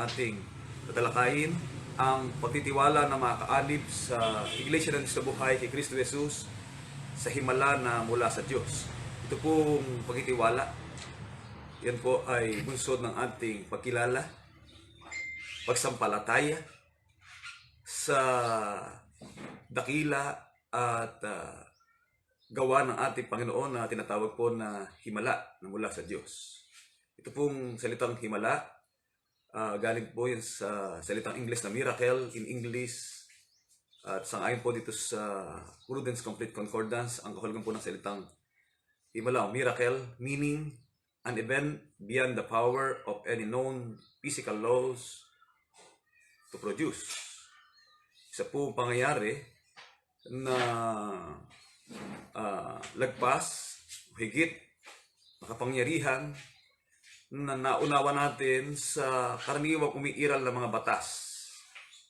ating tatalakayin ang pagtitiwala ng mga kaalib sa Iglesia ng Diyos na Buhay kay Kristo Jesus sa himala na mula sa Diyos. Ito pong pagtitiwala, yan po ay bunsod ng ating pagkilala, pagsampalataya sa dakila at gawa ng ating Panginoon na tinatawag po na himala na mula sa Diyos. Ito pong salitang himala, galing po yun sa salitang English na miracle in English. At sangayon po dito sa Prudence Complete Concordance, ang kahulugan po ng salitang himala o miracle, meaning an event beyond the power of any known physical laws to produce. Isa po pangyayari na lagpas, higit, makapangyarihan na naunawa natin sa karaniwang umiiral ng mga batas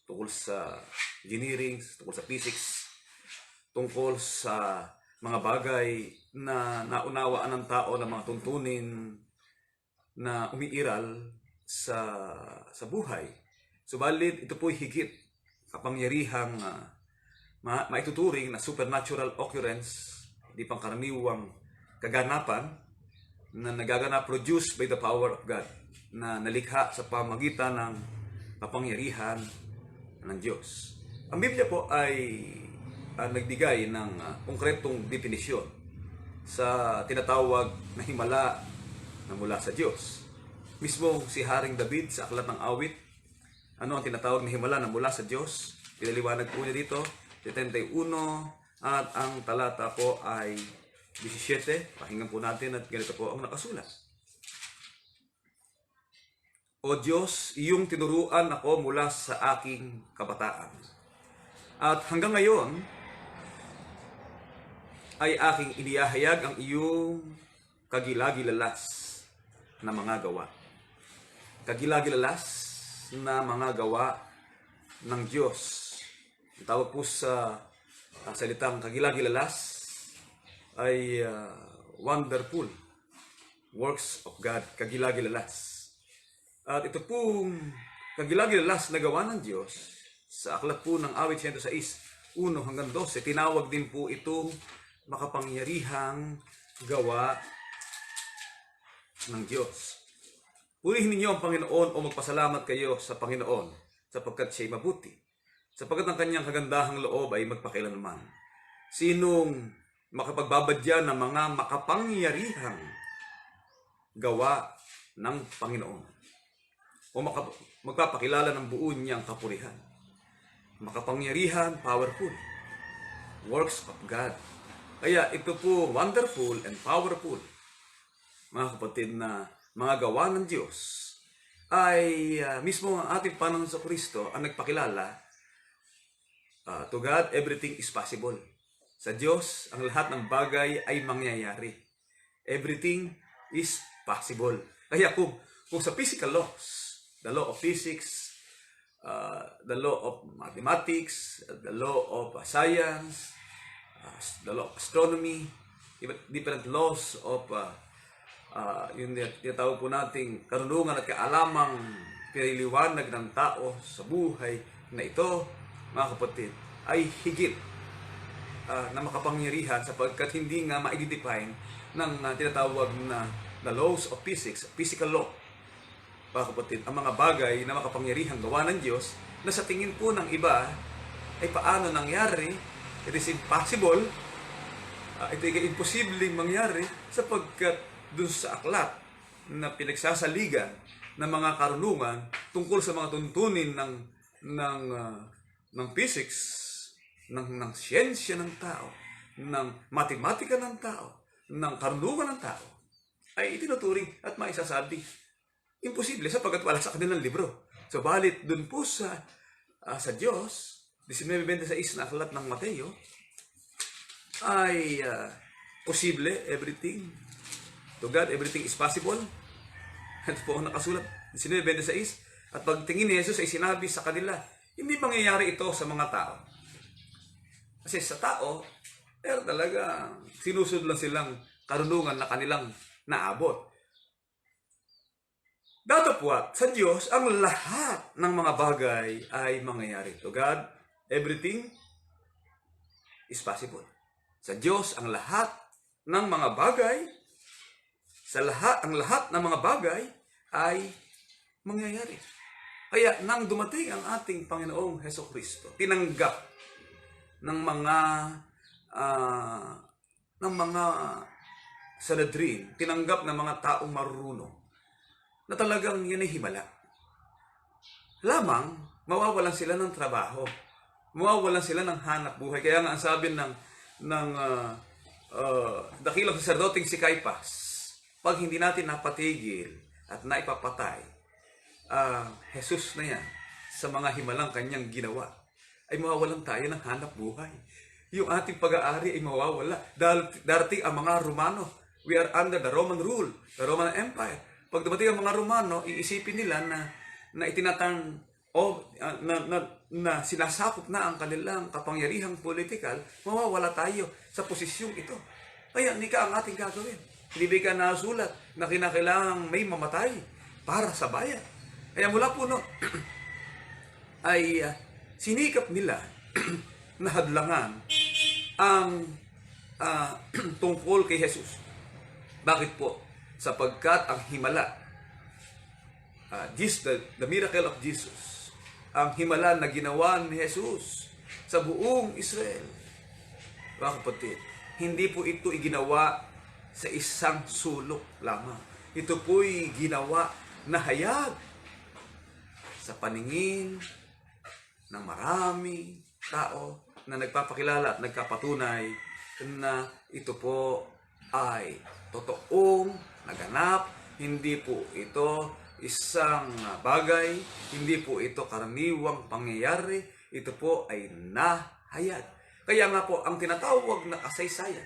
tungkol sa engineering, tungkol sa physics, tungkol sa mga bagay na naunawaan ng tao ng mga tuntunin na umiiral sa buhay. Subalit, ito po'y higit kapangyarihang maituturing na supernatural occurrence, di pangkaraniwang kaganapan na nagaganap produced by the power of God, na nalikha sa pamagitan ng kapangyarihan ng Diyos. Ang Biblia po ay nagbigay ng konkretong definisyon sa tinatawag na himala na mula sa Diyos. Mismo si Haring David sa Aklat ng Awit, ano ang tinatawag na himala na mula sa Diyos? Pinaliwanag po niya dito, 71, at ang talata po ay 17. Pakinggan po natin at ganito po ang nakasulat. O Diyos, iyong tinuruan ako mula sa aking kabataan. At hanggang ngayon, ay aking inihahayag ang iyong kagilagilalas na mga gawa. Kagilagilalas na mga gawa ng Diyos. Ang tawag po sa salitang kagilagilalas ay wonderful works of God, kagilagilalas. At ito pong kagilagilalas na gawa ng Diyos sa aklat po ng Awit 106, 1 hanggang 12, tinawag din po itong makapangyarihang gawa ng Diyos. Purihin ninyo ang Panginoon o magpasalamat kayo sa Panginoon sapagkat siya'y mabuti, sapagkat ang kanyang kagandahang loob ay magpakailanman. Sinong makapagbabadya ng mga makapangyarihang gawa ng Panginoon o magpapakilala ng buo niyang kapurihan. Makapangyarihan, powerful works of God. Kaya ito po wonderful and powerful, mga kapatid, na mga gawa ng Diyos ay mismo ang ating Panginoon sa Kristo ang nagpakilala. To God, everything is possible. Sa Diyos, ang lahat ng bagay ay mangyayari. Everything is possible. Kaya kung sa physical laws, the law of physics, the law of mathematics, the law of science, the law of astronomy, different laws of yung tinatawag po nating karunungan at kaalamang piniliwanag ng tao sa buhay na ito, mga kapatid, ay higit na makapangyarihan sapagkat hindi nga ma-identify ng tinatawag na the laws of physics, physical law. Mga kapatid, ang mga bagay na makapangyarihang gawa ng Diyos na sa tingin po ng iba ay paano nangyari, it is impossible, ito ay imposibleng mangyari sapagkat dun sa aklat na pinagsasaligan ng mga karunungan tungkol sa mga tuntunin ng physics, ng siyensya ng tao, ng matematika ng tao, ng karunungan ng tao, ay itinuturing at maisasabi imposible sapagkat wala sa kanilang libro. So, balit dun po sa Diyos, 19:26 na aklat ng Mateo, ay posible, everything. To God, everything is possible. Ito po ang nakasulat, 19:26. At pagtingin ni Jesus ay sinabi sa kanila, hindi mangyayari ito sa mga tao. Kasi sa tao, talaga sinusunod lang silang karunungan na kanilang naabot. Datapwat, sa Diyos, ang lahat ng mga bagay ay mangyayari. To God, everything is possible. Sa Diyos, ang lahat ng mga bagay, ang lahat ng mga bagay ay mangyayari. Kaya nang dumating ang ating Panginoong Hesukristo, tinanggap ng mga Sanhedrin, tinanggap ng mga taong marunong na talagang yan ay himala. Lamang, mawawalan sila ng trabaho. Mawawalan sila ng hanap buhay. Kaya nga ang sabi ng dakilang saserdoting si Caiphas, pag hindi natin napatigil at naipapatay Jesus na yan sa mga himalang kanyang ginawa, ay mawawalan tayo ng hanap buhay. Yung ating pag-aari ay mawawala. Darating ang mga Romano. We are under the Roman rule, the Roman Empire. Pag dumating ang mga Romano, iisipin nila na itinatang na sinasakop na ang kanilang kapangyarihang politikal, mawawala tayo sa posisyong ito. Kaya hindi ka ang ating gagawin. Hindi ba ka nasulat na kinakailangang may mamatay para sa bayan? Kaya mula po ay sinikap nila na hadlangan ang tungkol kay Jesus. Bakit po? Sapagkat ang himala, the miracle of Jesus, ang himala na ginawa ni Jesus sa buong Israel, mga kapatid, hindi po ito iginawa sa isang sulok lamang. Ito po'y ginawa na hayag sa paningin ng maraming tao na nagpapakilala at nagkapatunay na ito po ay totoong naganap. Hindi po ito isang bagay, hindi po ito karaniwang pangyayari, ito po ay nahayag. Kaya nga po, ang tinatawag na kasaysayan,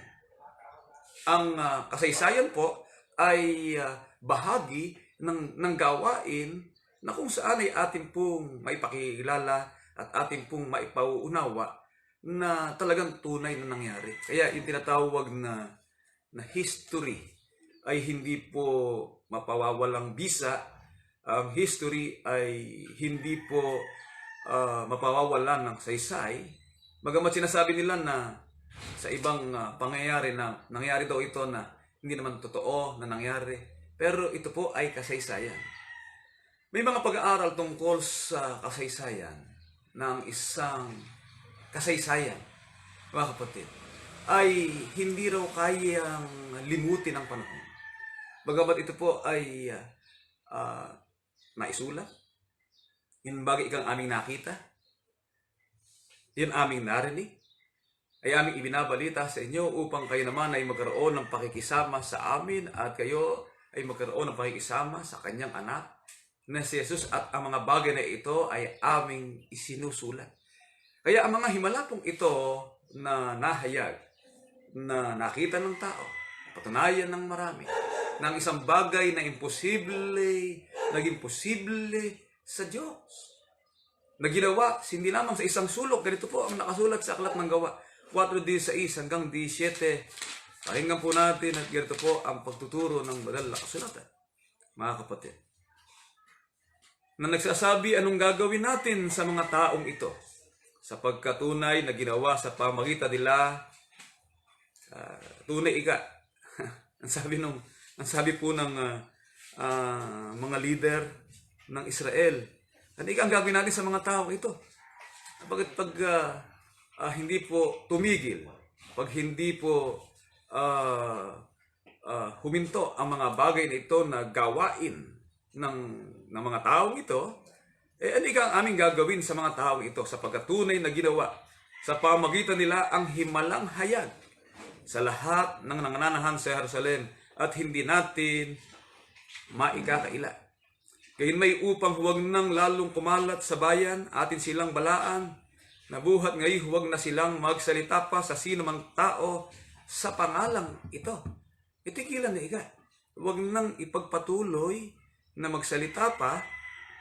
ang kasaysayan po ay bahagi ng gawain na kung saan ay ating pong maipakilala at ating pong maipauunawa na talagang tunay na nangyari. Kaya yung tinatawag na history ay hindi po mapawawalang bisa. Ang history ay hindi po mapawawalan ng saysay. Bagamat sinasabi nila na sa ibang pangyayari na nangyari daw ito na hindi naman totoo na nangyari. Pero ito po ay kasaysayan. May mga pag-aaral tungkol sa kasaysayan ng isang kasaysayan, mga kapatid, ay hindi raw kayang limutin ang panahon. Bagamat ito po ay naisulat, yun bagay ikang aming nakita, yun aming narinig, ay aming ibinabalita sa inyo upang kayo naman ay magkaroon ng pakikisama sa amin at kayo ay magkaroon ng pakikisama sa kanyang anak na si Jesus, at ang mga bagay na ito ay aming isinusulat. Kaya ang mga himala pong ito na nahayag, na nakita ng tao, patunayan ng marami, ng isang bagay na naging posible sa Diyos. Na ginawa, hindi lamang sa isang sulok. Ganito po ang nakasulat sa Aklat ng Gawa, 4:16 hanggang 17. Pakinggan po natin at ganito po ang pagtuturo ng banal na kasulatan, mga kapatid. Na nagsasabi anong gagawin natin sa mga taong ito, sapagkat tunay na ginawa sa pamagitan nila, tunay ika. ang sabi po ng mga leader ng Israel, ano ika ang gagawin natin sa mga taong ito? Bakit pag hindi po tumigil, pag hindi po huminto ang mga bagay na ito na gawain ng mga taong ito, ano ika ang aming gagawin sa mga taong ito, sapagkat tunay na ginawa sa pamagitan nila ang himalang hayag sa lahat ng nangananahan sa Jerusalem, at hindi natin maikakaila. Gayon may upang huwag nang lalong kumalat sa bayan, atin silang balaan, na buhat ngayon huwag na silang magsalita pa sa sino mang tao sa pangalang ito. Itigilan na ika. Huwag nang ipagpatuloy na magsalita pa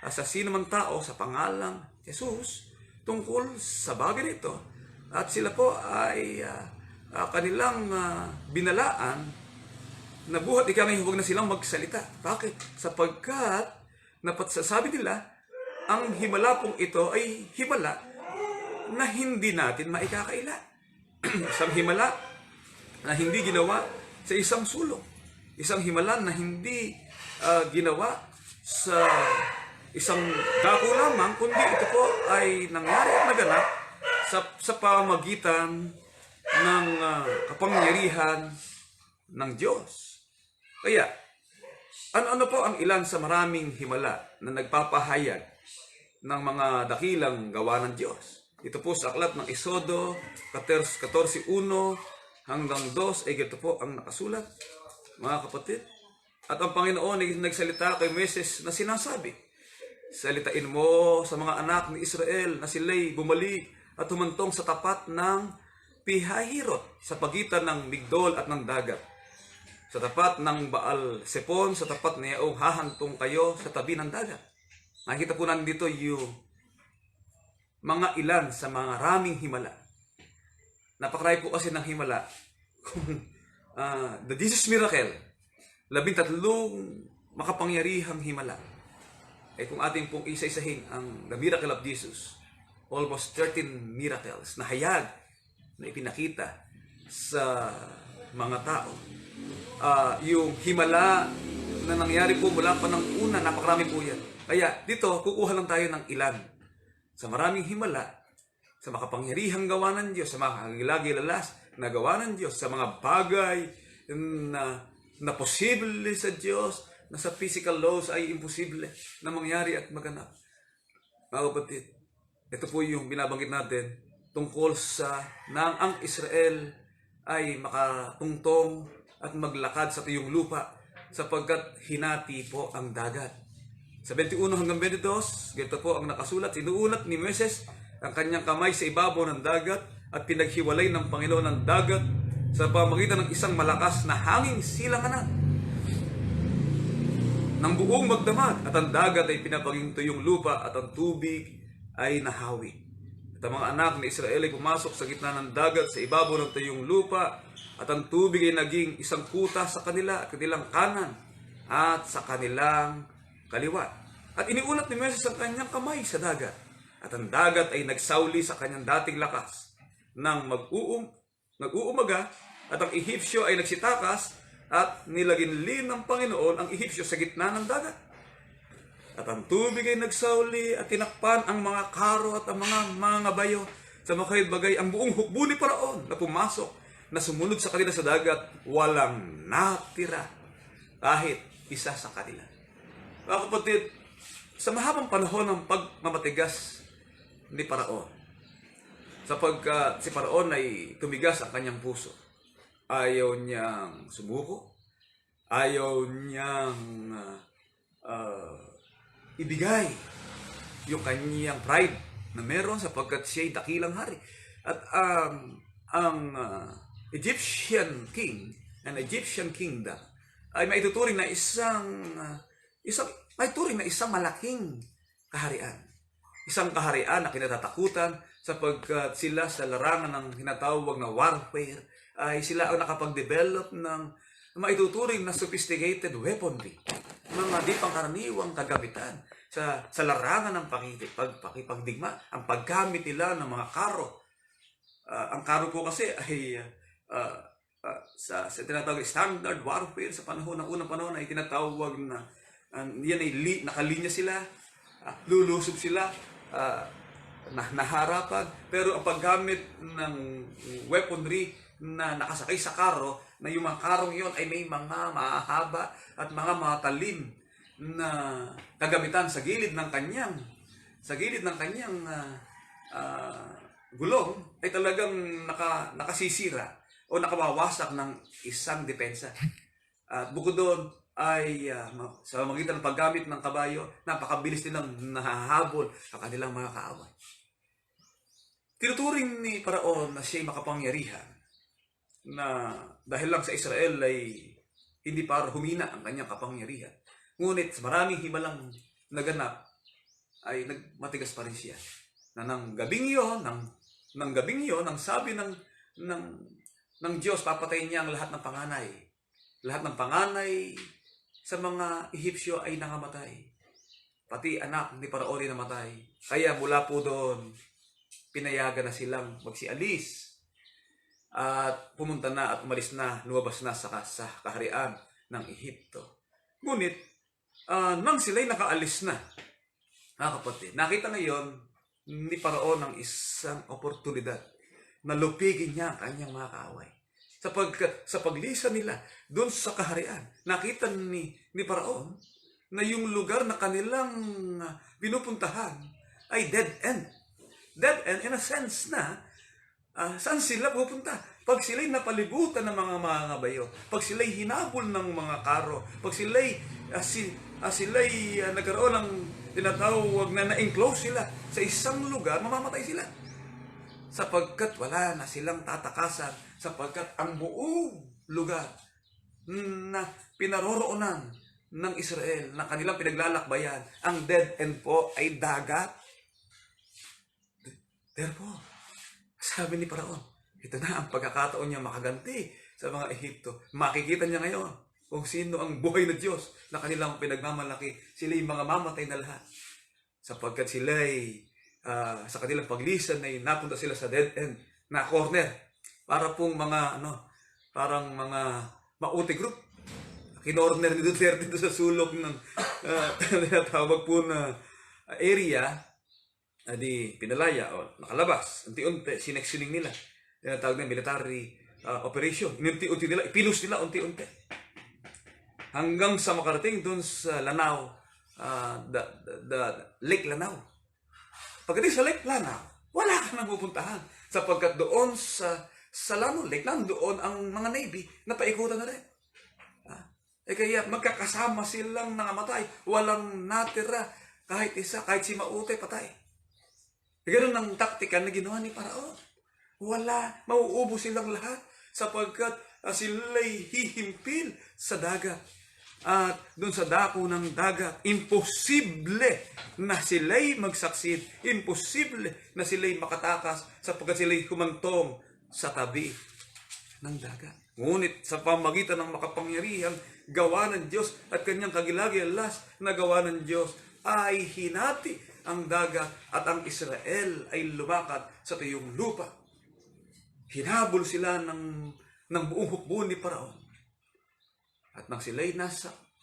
sa sino mang tao sa pangalang Jesus tungkol sa bagay nito. At sila po ay kanilang binalaan na buhat ika ngayon huwag na silang magsalita. Bakit? Sapagkat na sabi nila, ang himala pong ito ay himala na hindi natin maikakaila. Isang himala na hindi ginawa sa isang sulong. Isang himala na hindi ginawa sa isang dako lamang, kundi ito po ay nangyari at naganap sa pamagitan ng kapangyarihan ng Diyos. Kaya, ano po ang ilan sa maraming himala na nagpapahayag ng mga dakilang gawa ng Diyos? Ito po sa aklat ng Esodo 14:1 hanggang 2 ay ito po ang nakasulat, mga kapatid. At ang Panginoon ay nagsalita kay Moises na sinasabi, salitain mo sa mga anak ni Israel na sila'y bumalik at humantong sa tapat ng Pihahirot sa pagitan ng Migdol at ng dagat. Sa tapat ng Baal Sepon, sa tapat na yaong hahantong kayo sa tabi ng dagat. Nakita po nandito yung mga ilan sa mga raming himala. Napakarami po kasi ng himala. The Jesus Miracle, 13 makapangyarihang himala. Kung ating pong isa-isahin ang The Miracle of Jesus, almost 13 miracles na hayag na ipinakita sa mga tao. Yung himala na nangyari po mula pa ng una, napakarami po yan. Kaya dito, kukuha lang tayo ng ilan sa maraming himala, sa makapangyarihang gawa ng Diyos, sa mga kagilagilalas na gawa ng Diyos, sa mga bagay na posible sa Diyos, na sa physical laws ay imposible na mangyari at maganap. Mga kapatid, ito po yung binabanggit natin tungkol sa nang ang Israel ay makatungtong at maglakad sa tuyong lupa sapagkat hinati po ang dagat. Sa 21 hanggang 22, ganito po ang nakasulat, sinuunat ni Moises ang kanyang kamay sa ibabaw ng dagat at pinaghiwalay ng Panginoon ng dagat sa pamamagitan ng isang malakas na hanging silanganan ng buong magdamag, at ang dagat ay pinapaging tuyong lupa at ang tubig ay nahawi. At ang mga anak ni Israel ay pumasok sa gitna ng dagat sa ibabaw ng tuyong lupa, at ang tubig ay naging isang kuta sa kanila at kanilang kanan at sa kanilang kaliwa. At iniulat ni Moises ang kanyang kamay sa dagat, at ang dagat ay nagsauli sa kanyang dating lakas nang nag-uumaga, at ang Ehipsyo ay nagsitakas at nilaginlin ng Panginoon ang Ehipsyo sa gitna ng dagat. At ang tubig ay nagsauli at tinakpan ang mga karo at ang mga bayo sa mga bagay ang buong hukbo ni Paraon na pumasok, na sumunod sa kanila sa dagat, walang natira kahit isa sa kanila. Mga kapatid, sa mahabang panahon ng pagmamatigas ni Paraon, sapagkat si Paraon ay tumigas ang kanyang puso, ayaw niyang sumuko, ayaw niyang ibigay yung kanyang pride na meron sapagkat siya'y dakilang hari. At ang Egyptian king, an Egyptian kingdom, ay maituturing na isang malaking kaharian. Isang kaharian na kinatatakutan sapagkat sila sa larangan ng hinatawag na warfare ay sila ang nakapag-develop ng maituturing na sophisticated weaponry, mga di pangkaraniwang kagamitan sa larangan ng pakipagdigma, ang paggamit nila ng mga karo. Ang karo po kasi ay sa tinatawag standard warfare sa panahon ng unang panahon ay tinatawag na yan ay nakalinya sila, lulusob sila, naharapan, pero ang paggamit ng weaponry na nakasakay sa karo, na yung mga karong yon ay may mga mahahaba at mga matalim na kagamitan sa gilid ng kanyang gulong, ay talagang nakasisira o nakawawasak ng isang depensa. At bukod doon ay sa magitan ng paggamit ng kabayo, napakabilis nilang nahahabol sa kanilang mga kaaway. Tinuturing ni Paraon na siya'y makapangyarihan, na dahil lang sa Israel ay hindi para humina ang kanyang kapangyarihan. Ngunit sa maraming himalang naganap ay nagmatigas pa rin siya. Na ng gabing iyon, ang sabi ng Diyos, papatayin niya ang lahat ng panganay. Lahat ng panganay sa mga Ehipsyo ay nangamatay. pati anak ni Paraon ay namatay. Kaya mula po doon, pinayagan na silang magsialis at pumunta na at umalis na, lumabas na sa kaharian ng Ehipto. Ngunit, nang sila'y nakaalis na, mga kapatid, nakita ngayon ni Paraon ang isang oportunidad na lupigin niya ang kanyang mga kaaway. Sa paglisan nila doon sa kaharian, nakita ni Paraon na yung lugar na kanilang pinupuntahan ay dead end. Dead end in a sense na saan sila pupunta? Pag sila'y napalibutan ng mga bayo, pag sila'y hinabol ng mga karo, pag sila'y nagkaroon ng tinatawag na na-enclose sila sa isang lugar, mamamatay sila. Sapagkat wala na silang tatakasan, sapagkat ang buong lugar na pinaroroonan ng Israel, na kanilang pinaglalakbayan, ang dead end po ay dagat. Therefore, sabi ni Paraon, ito na ang pagkakataon niya makaganti sa mga Ehipto. Makikita niya ngayon kung sino ang buhay na Diyos na kanilang pinagmamalaki. Sila'y mga mamatay na lahat. Sapagkat sila'y sa kanilang paglisan ay napunta sila sa dead end na corner. Para pong parang mga mauti group. Kinorner ni Duterte dito sa sulok ng tawag po na area, di pinalaya o nakalabas. Unti-unti, sinectioning nila. Tinatawag na military operation. Unti-unti nila, ipinus nila unti-unti. Hanggang sa makarating doon sa Lanao, the Lake Lanao. Pagdating sa Lake Lanao, wala ka nang pupuntahan. Sapagkat doon sa Lanao, Lake Lanao, doon ang mga Navy na paikutan na rin. Kaya magkakasama silang nangamatay. Walang natira. Kahit isa, kahit si Maute, patay. Ganun ang taktika na ginawa ni Paraon. Wala, mauubos silang lahat sapagkat sila'y hihimpil sa dagat. At doon sa dako ng dagat, imposible na sila'y magsaksid. Imposible na sila'y makatakas sapagkat sila'y humantong sa tabi ng dagat. Ngunit sa pamagitan ng makapangyarihang gawa ng Diyos at kanyang kagilagilas na gawa ng Diyos ay hinati ang dagat at ang Israel ay lumakad sa tuyong lupa. Hinabol sila ng buong hukbo ni Paraon. At nang sila'y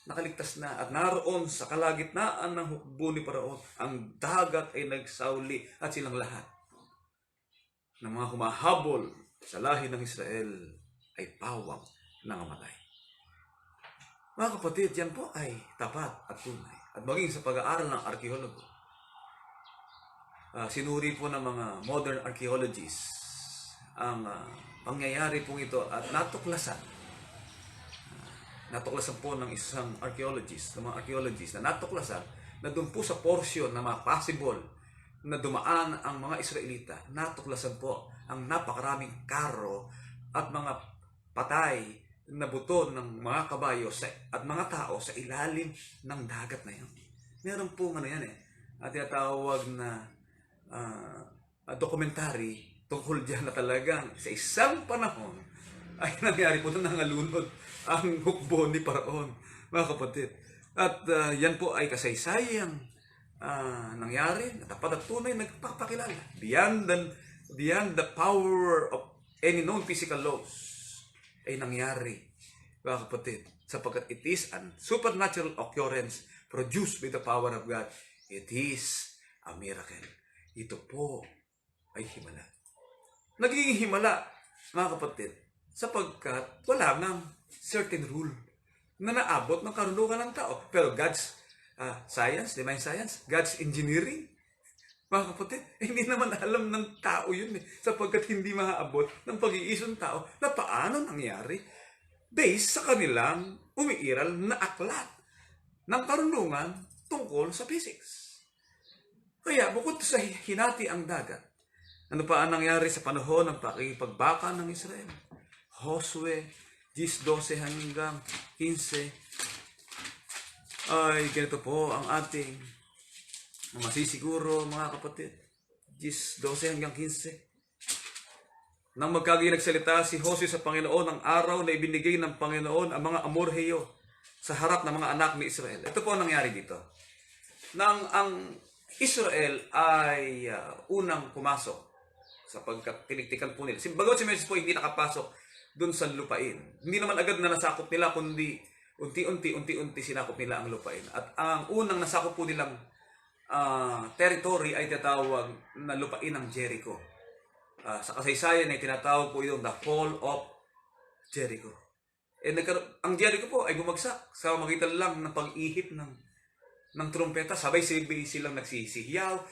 nakaligtas na at naroon sa kalagitnaan ng hukbo ni Paraon, ang dagat ay nagsauli at silang lahat ng mga humahabol sa lahi ng Israel ay pawang nangamatay. Mga kapatid, yan po ay tapat at tunay. At maging sa pag-aaral ng arkeologo, sinuri po ng mga modern archaeologists ang pangyayari po ito at natuklasan po ng isang archaeologist, ng mga archaeologists na natuklasan na doon po sa portion na mga possible na dumaan ang mga Israelita, natuklasan po ang napakaraming karo at mga patay na buto ng mga kabayo at mga tao sa ilalim ng dagat na yun. Meron po at tinatawag na dokumentary tungkol dyan na talagang sa isang panahon ay nangyari po na nangalunod ang hukbo ni Paraon, mga kapatid. At yan po ay kasaysayang nangyari, tapat at tunay nagpapakilala beyond the power of any known physical laws ay nangyari, mga kapatid, sapagkat it is a supernatural occurrence produced by the power of God. It is a miracle. Ito po ay himala. Nagiging himala, mga kapatid, sapagkat wala nang certain rule na naabot ng karunungan ng tao. Pero God's science, divine science, God's engineering, mga kapatid, hindi naman alam ng tao yun sapagkat hindi maaabot ng pag-iisang tao na paano nangyari based sa kanilang umiiral na aklat ng karunungan tungkol sa physics. Kaya bukod sa hinati ang dagat, ano pa ang nangyari sa panahon ng pakipagbaka ng Israel? Josue 10:12 hanggang 15 ay ganito po ang ating masisiguro, mga kapatid. 10:12 hanggang 15. Nang magkagilagsalita si Josue sa Panginoon ang araw na ibinigay ng Panginoon ang mga Amorheyo sa harap ng mga anak ni Israel. Ito po ang nangyari dito. ang Israel ay unang pumasok sapagkat tiniktikan po nila. Bagamat si Moses po hindi nakapasok doon sa lupain. Hindi naman agad na nasakop nila, kundi unti-unti sinakop nila ang lupain. At ang unang nasakop po nilang territory ay tinatawag na lupain ng Jericho. Sa kasaysayan ay tinatawag po yung the fall of Jericho. Ang Jericho po ay bumagsak sa magitan lang ng pag-ihip ng trumpeta. Sabay-sabay silang nagsisihiyaw,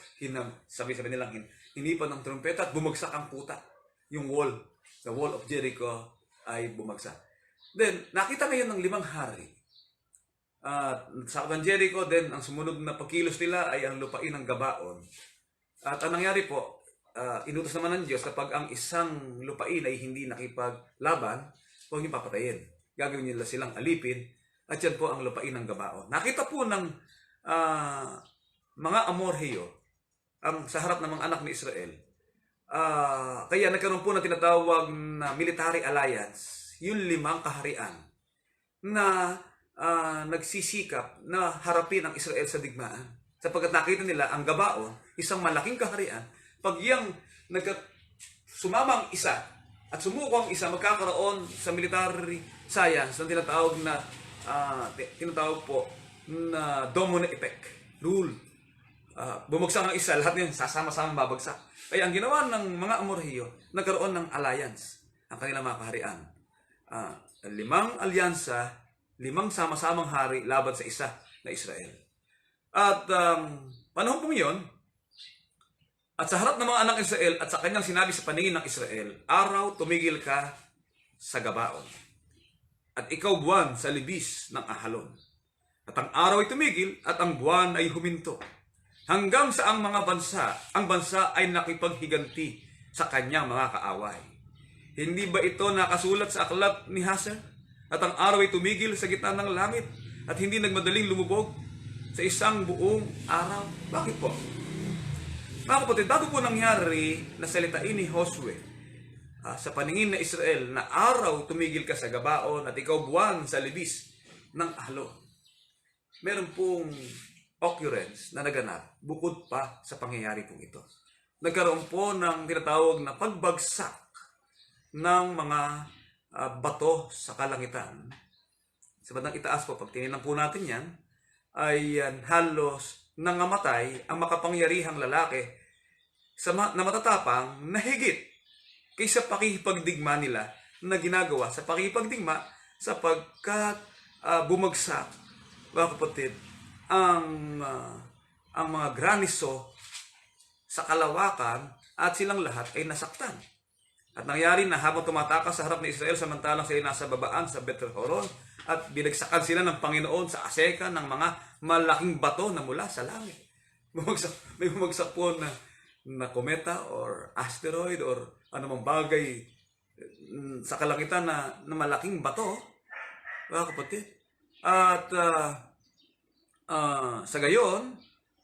sabay-sabay nilang hinipan ng trumpeta at bumagsak ang kuta. Yung wall, the wall of Jericho ay bumagsak. Then, nakita ngayon ng 5 hari. Sa Jericho, then ang sumunod na pagkilos nila ay ang lupain ng Gabaon. At ang nangyari po, inutos naman ng Diyos kapag ang isang lupain ay hindi nakipaglaban, huwag niyong papatayin. Gagawin nila silang alipin at yan po ang lupain ng Gabaon. Nakita po ng mga Amorheo sa harap ng mga anak ni Israel. Kaya nagkaroon po ng tinatawag na military alliance, yung 5 kaharian na nagsisikap na harapin ang Israel sa digmaan. Sapagkat nakita nila ang Gabaon, isang malaking kaharian, pag yung sumama ang isa at sumuko ang isa, magkakaroon sa military science na tinatawag po na domino effect, rule. Bumagsak ang isa, lahat yun sasama-sama babagsak. Kaya ang ginawa ng mga Amorheo, nagkaroon ng alliance ang kanilang mga kaharian. 5 alyansa, 5 sama-samang hari laban sa isa na Israel. At panahon po yun, at sa harap ng mga anak ng Israel at sa kanyang sinabi sa paningin ng Israel, araw, tumigil ka sa Gabaon. At ikaw, buwan, sa libis ng Ahalon. At ang araw ay tumigil at ang buwan ay huminto. Hanggang sa ang bansa ay nakipaghiganti sa kanyang mga kaaway. Hindi ba ito nakasulat sa aklat ni Hazer? At ang araw ay tumigil sa gitna ng langit at hindi nagmadaling lumubog sa isang buong araw. Bakit po? Mga kapatid, bago po nangyari na salitain ni Josue sa paningin na Israel na araw tumigil ka sa Gabaon at ikaw buwan sa libis ng Ahalon, meron pong occurrence na naganap bukod pa sa pangyayari pong ito. Nagkaroon po ng tinatawag na pagbagsak ng mga bato sa kalangitan. Sa bandang itaas po, pag tininan po natin yan, ay halos nangamatay ang makapangyarihang lalaki na matatapang na higit kaysa pakikipagdigma nila na ginagawa sa pakikipagdigma sapagkat bumagsak, mga kapatid, ang mga graniso sa kalawakan at silang lahat ay nasaktan. At nangyari na habang tumatakas sa harap ni Israel samantalang sila nasa babaan sa Bet-horon at binagsakan sila ng Panginoon sa aseka ng mga malaking bato na mula sa langit. May bumagsak po na kometa or asteroid or anumang bagay sa kalangitan na malaking bato, mga kapatid. At sa gayon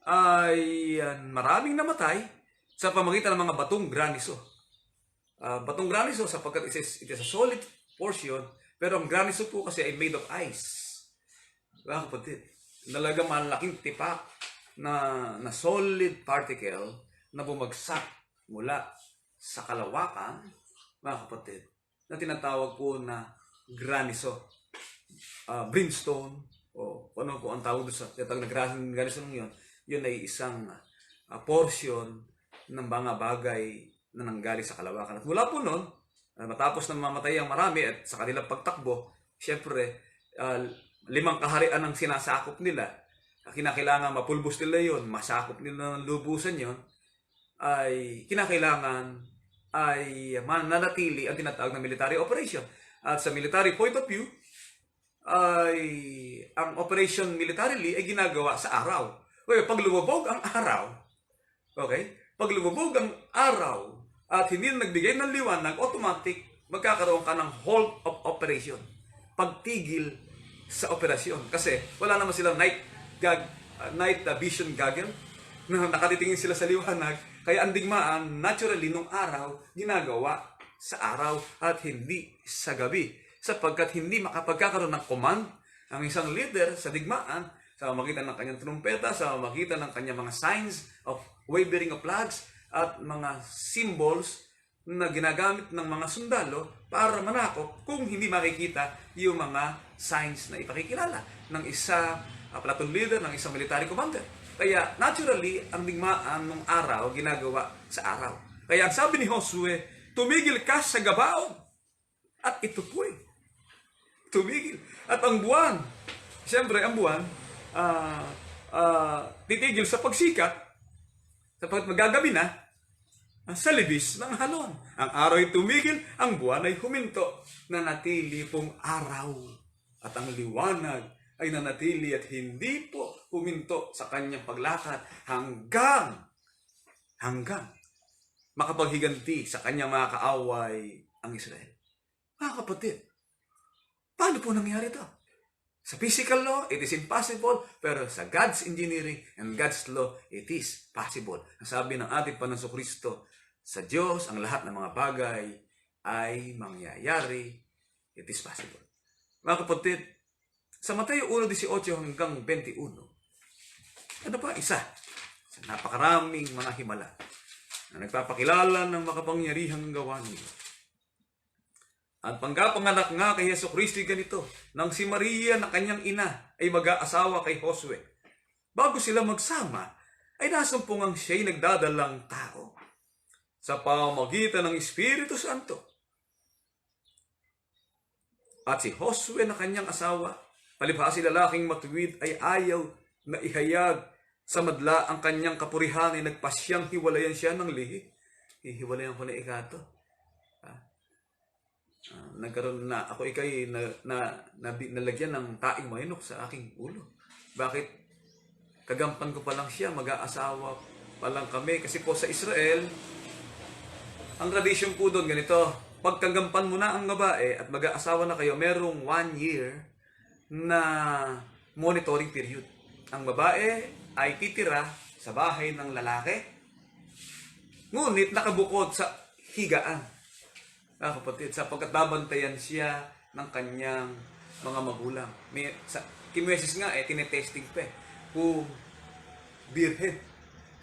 ay maraming namatay sa pamagitan ng mga batong graniso. Batong graniso sapagkat it is a solid portion, pero ang graniso po kasi ay made of ice. Mga kapatid, talagang malaking tipak na solid particle na bumagsak mula sa kalawakan, mga kapatid, na tinatawag po na graniso. Brimstone, o ano po ang tawag doon sa tinatawag na graniso nung yun ay isang portion ng mga bagay na nanggaling sa kalawakan. At mula po noon, matapos na mamatay ang marami at sa kanilang pagtakbo, siyempre, 5 kaharian ang sinasakop nila. Kinakailangan mapulbos nila yon, masakop nila ng lubusan yon, ay kinakailangan ay mananatili ang tinatawag na military operation. At sa military point of view, ay ang operation militarily ay ginagawa sa araw. Okay, pag lumubog ang araw, pag lumubog ang araw at hindi na nagbigay ng liwanag, automatic magkakaroon ka ng halt of operation. Pagtigil sa operasyon. Kasi wala naman silang night vision goggle na nakatitingin sila sa liwanag. Kaya ang digmaan, naturally, nung araw, ginagawa sa araw at hindi sa gabi. Sapagkat hindi makapagkakaroon ng command ang isang leader sa digmaan sa pamamagitan ng kanyang trumpeta, sa pamamagitan ng kanyang mga signs of wavering of flags at mga symbols na ginagamit ng mga sundalo para manakop kung hindi makikita yung mga signs na ipakikilala ng isa platoon leader, ng isang military commander. Kaya naturally, ang digmaan ng araw ginagawa sa araw. Kaya ang sabi ni Josue, tumigil ka sa Gabaon. At ito po tumigil. At ang buwan, siyempre ang buwan, titigil sa pagsikat, sapagkat magagabi na, sa libis ng halon. Ang araw ay tumigil, ang buwan ay huminto, nanatili pong araw. At ang liwanag ay nanatili at hindi po huminto sa kanyang paglakad hanggang makapaghiganti sa kanyang mga kaaway ang Israel. Mga kapatid, paano po nangyari ito? Sa physical law, it is impossible, pero sa God's engineering and God's law, it is possible. Ang sabi ng ating Panginoong Kristo, sa Diyos, ang lahat ng mga bagay ay mangyayari. It is possible. Mga kapatid, sa Mateo 1:18 hanggang 21, ano pa? Isa sa napakaraming mga himala na nagpapakilala ng makapangyarihang gawa niya. At pangkapanganak nga kay Yesu Kristo ganito, nang si Maria na kanyang ina ay mag-aasawa kay Josue. Bago sila magsama, ay nasumpungang siya'y nagdadalang tao sa pamamagitan ng Espiritu Santo. At si Josue na kanyang asawa, palibhas si lalaking matuwid ay ayaw na ihayag sa madla ang kanyang kapurihan ay nagpasyang hiwalayan siya ng lihi. Hiwalayan ko na ikato. Nagkaroon na ako nalagyan ng taing mahinok sa aking ulo. Bakit? Kagampan ko pa lang siya, mag-aasawa pa lang kami. Kasi po sa Israel, ang tradisyon po doon ganito, pagkagampan mo na ang babae at mag-aasawa na kayo, merong 1 year na monitoring period. Ang babae ay titira sa bahay ng lalaki, ngunit nakabukod sa higaan. Kapatid, sapagkat babantayan siya ng kanyang mga magulang. Kimesis nga tinetesting pa kung birhen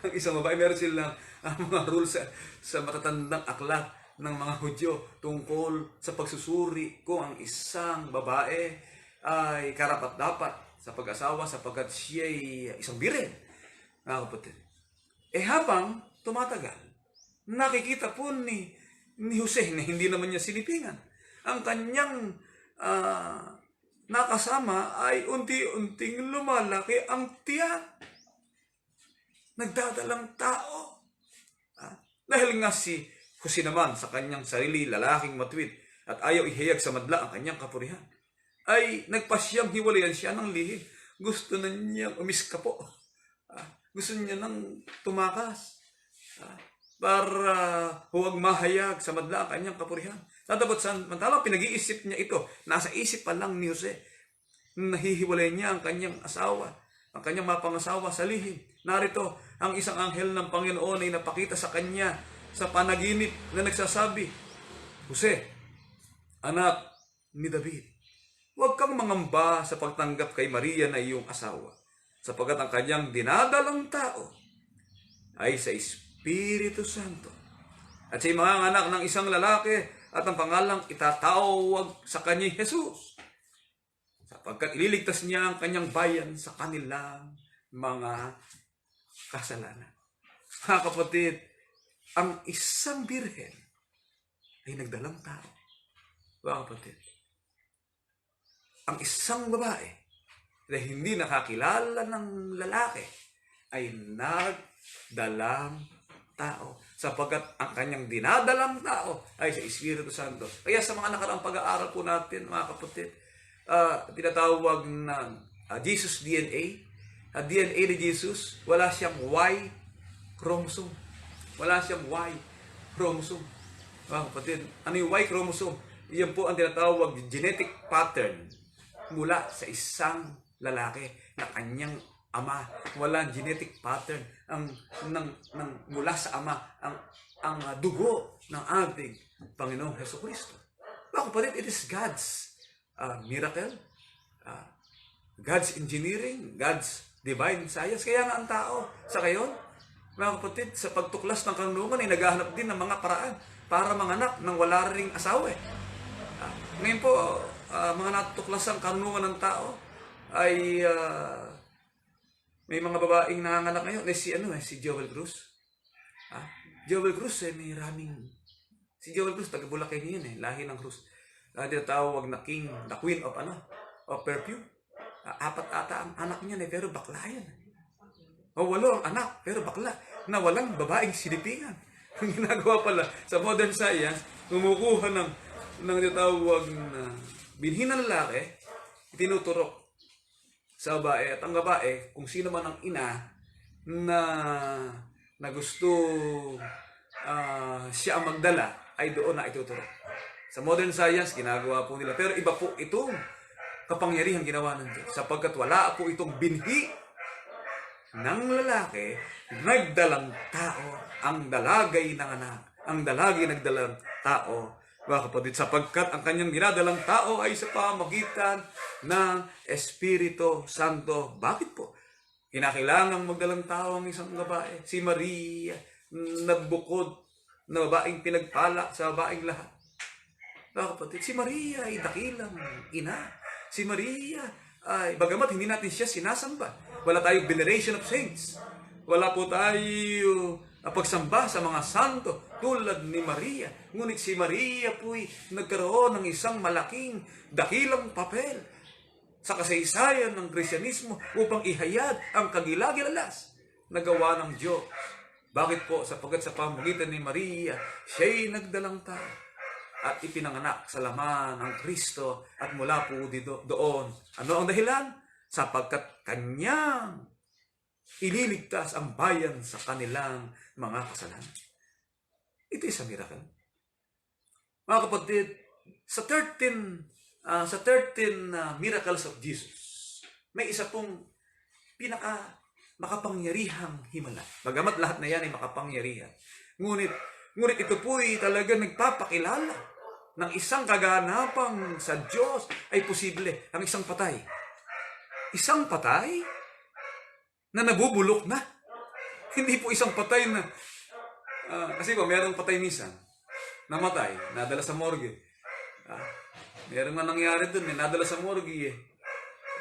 ang isang babae. Meron silang mga rules sa matatandang aklat ng mga Hudyo tungkol sa pagsusuri kung ang isang babae ay karapat-dapat sa pag-asawa sapagkat siya ay isang birhen. Kapatid, habang tumatagal, nakikita po ni Jose na hindi naman niya sinipingan. Ang kanyang nakasama ay unti-unting lumalaki ang tiyan. Nagdadalang tao. Dahil nga si Jose naman sa kanyang sarili, lalaking matuwid, at ayaw ihayag sa madla ang kanyang kapurihan, ay nagpasyang hiwalayan siya ng lihim. Gusto na niyang umiskapo. Gusto niya nang tumakas. Para huwag mahayag sa madla ang kanyang kapurihan. Tatapos samantalang pinag-iisip niya ito, nasa isip pa lang ni Jose, nahihiwalay niya ang kanyang asawa, ang kanyang mapangasawa sa lihim. Narito, ang isang anghel ng Panginoon ay napakita sa kanya sa panaginip na nagsasabi, Jose, anak ni David, huwag kang mangamba sa pagtanggap kay Maria na iyong asawa, sapagkat ang kanyang dinadalang tao ay sa Espiritu Santo. At siya'y manganganak ng isang lalaki at ang pangalang itatawag sa kanya Jesus, sapagkat ililigtas niya ang kanyang bayan sa kanilang mga kasalanan. Mga kapatid, ang isang birhen ay nagdalang tao. Mga kapatid, ang isang babae na hindi nakakilala ng lalaki ay nagdalang tao, sapagkat ang kanyang dinadalang tao ay sa Espiritu Santo. Kaya sa mga nakaraang pag-aaral po natin, mga kapatid, tinatawag na Jesus DNA. DNA ni Jesus, wala siyang Y chromosome. Wala siyang Y chromosome. Mga kapatid, ano yung Y chromosome? Iyan po ang tinatawag genetic pattern mula sa isang lalaki na kanyang ama. Walang genetic pattern mula sa ama ang dugo ng ating Panginoong Jesucristo. Mga kapatid, it is God's miracle. God's engineering, God's divine science. Kaya nga ang tao sa ngayon, mga kapatid, sa pagtuklas ng karunungan ay naghahanap din ng mga paraan para manganak nang wala ring asawa eh. Ngayon po, mga natutuklas ang karunungan ng tao ay may mga babaeng nanganganak ngayon. Si Joel Cruz. Joel Cruz may raming. Si Joel Cruz, taga Bulacan yun eh, lahi ng Cruz. Tinatawag na king, the queen of perfume. 4 ata ang anak niya pero bakla yan. O 8 ang anak, pero bakla, na walang babaeng silipingan. Ang ginagawa pala sa modern science, kumukuha ng tinatawag na binhi na lalaki, tinuturok sa babae. At ang babae, kung sino man ang ina na gusto siya ang magdala, ay doon na ituturok. Sa modern science, ginagawa po nila. Pero iba po itong kapangyarihan ginawa ng Diyos. Sapagkat wala po itong binhi ng lalaki, nagdalang tao, ang dalagay ng anak, ang dalagay nagdalang tao, mga kapatid, sapagkat ang kanyang ginadalang tao ay sa pamagitan ng Espiritu Santo. Bakit po? Kinakailangang magdalang tao ang isang babae. Si Maria, nagbukod na babaeng pinagpala sa babaeng lahat. Mga kapatid, si Maria ay dakilang ina. Si Maria ay, bagamat hindi natin siya sinasamba, wala tayong veneration of saints. Wala po tayo pagsamba sa mga santo tulad ni Maria. Ngunit si Maria po'y nagkaroon ng isang malaking dakilang papel sa kasaysayan ng Krisyanismo upang ihayag ang kagilagilalas na gawa ng Diyos. Bakit po? Sapagkat sa pamamagitan ni Maria, siya'y nagdalang tao at ipinanganak sa laman ng Kristo at mula po doon. Ano ang dahilan? Sapagkat kanyang ililigtas ang bayan sa kanilang mga kasalanan. Ito isang miracle. Mga kapatid, sa 13 miracles of Jesus, may isa pong makapangyarihang himala. Bagamat lahat na yan ay makapangyarihan. Ngunit ito po'y talaga nagpapakilala ng isang kaganapang sa Diyos ay posible ang isang patay. Isang patay na nabubulok na. Hindi po isang patay na, kasi po mayroong patay minsan, namatay, nadala sa morgue. Mayroong na nangyari dun, nadala sa morgue eh.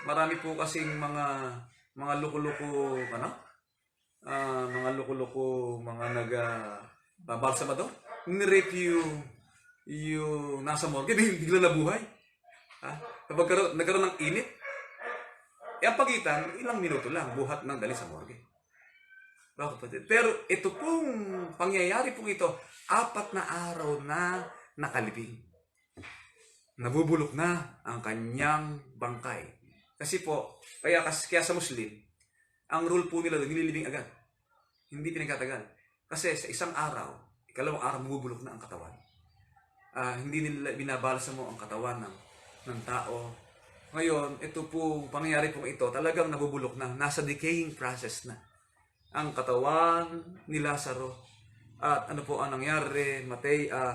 Marami po kasing mga loko-loko, mga loko-loko, mga balsamador. Nirape yung nasa morgue, bigla nabuhay. Kapag nagkaroon ng init, ang pagitan, ilang minuto lang, buhat ng dali sa morgue. Pero ito pong pangyayari pong ito, 4 na araw na nakalibing. Nabubulok na ang kanyang bangkay. Kasi po, kaya sa Muslim, ang rule po nila, nililibing agad. Hindi pinagkatagal. Kasi sa isang araw, ikalawang araw, mabubulok na ang katawan. Hindi nila binabalsa mo ang katawan ng tao. Ngayon, ito po, pangyayari pong ito, talagang nabubulok na, nasa decaying process na ang katawan ni Lazaro. At ano po ang nangyari?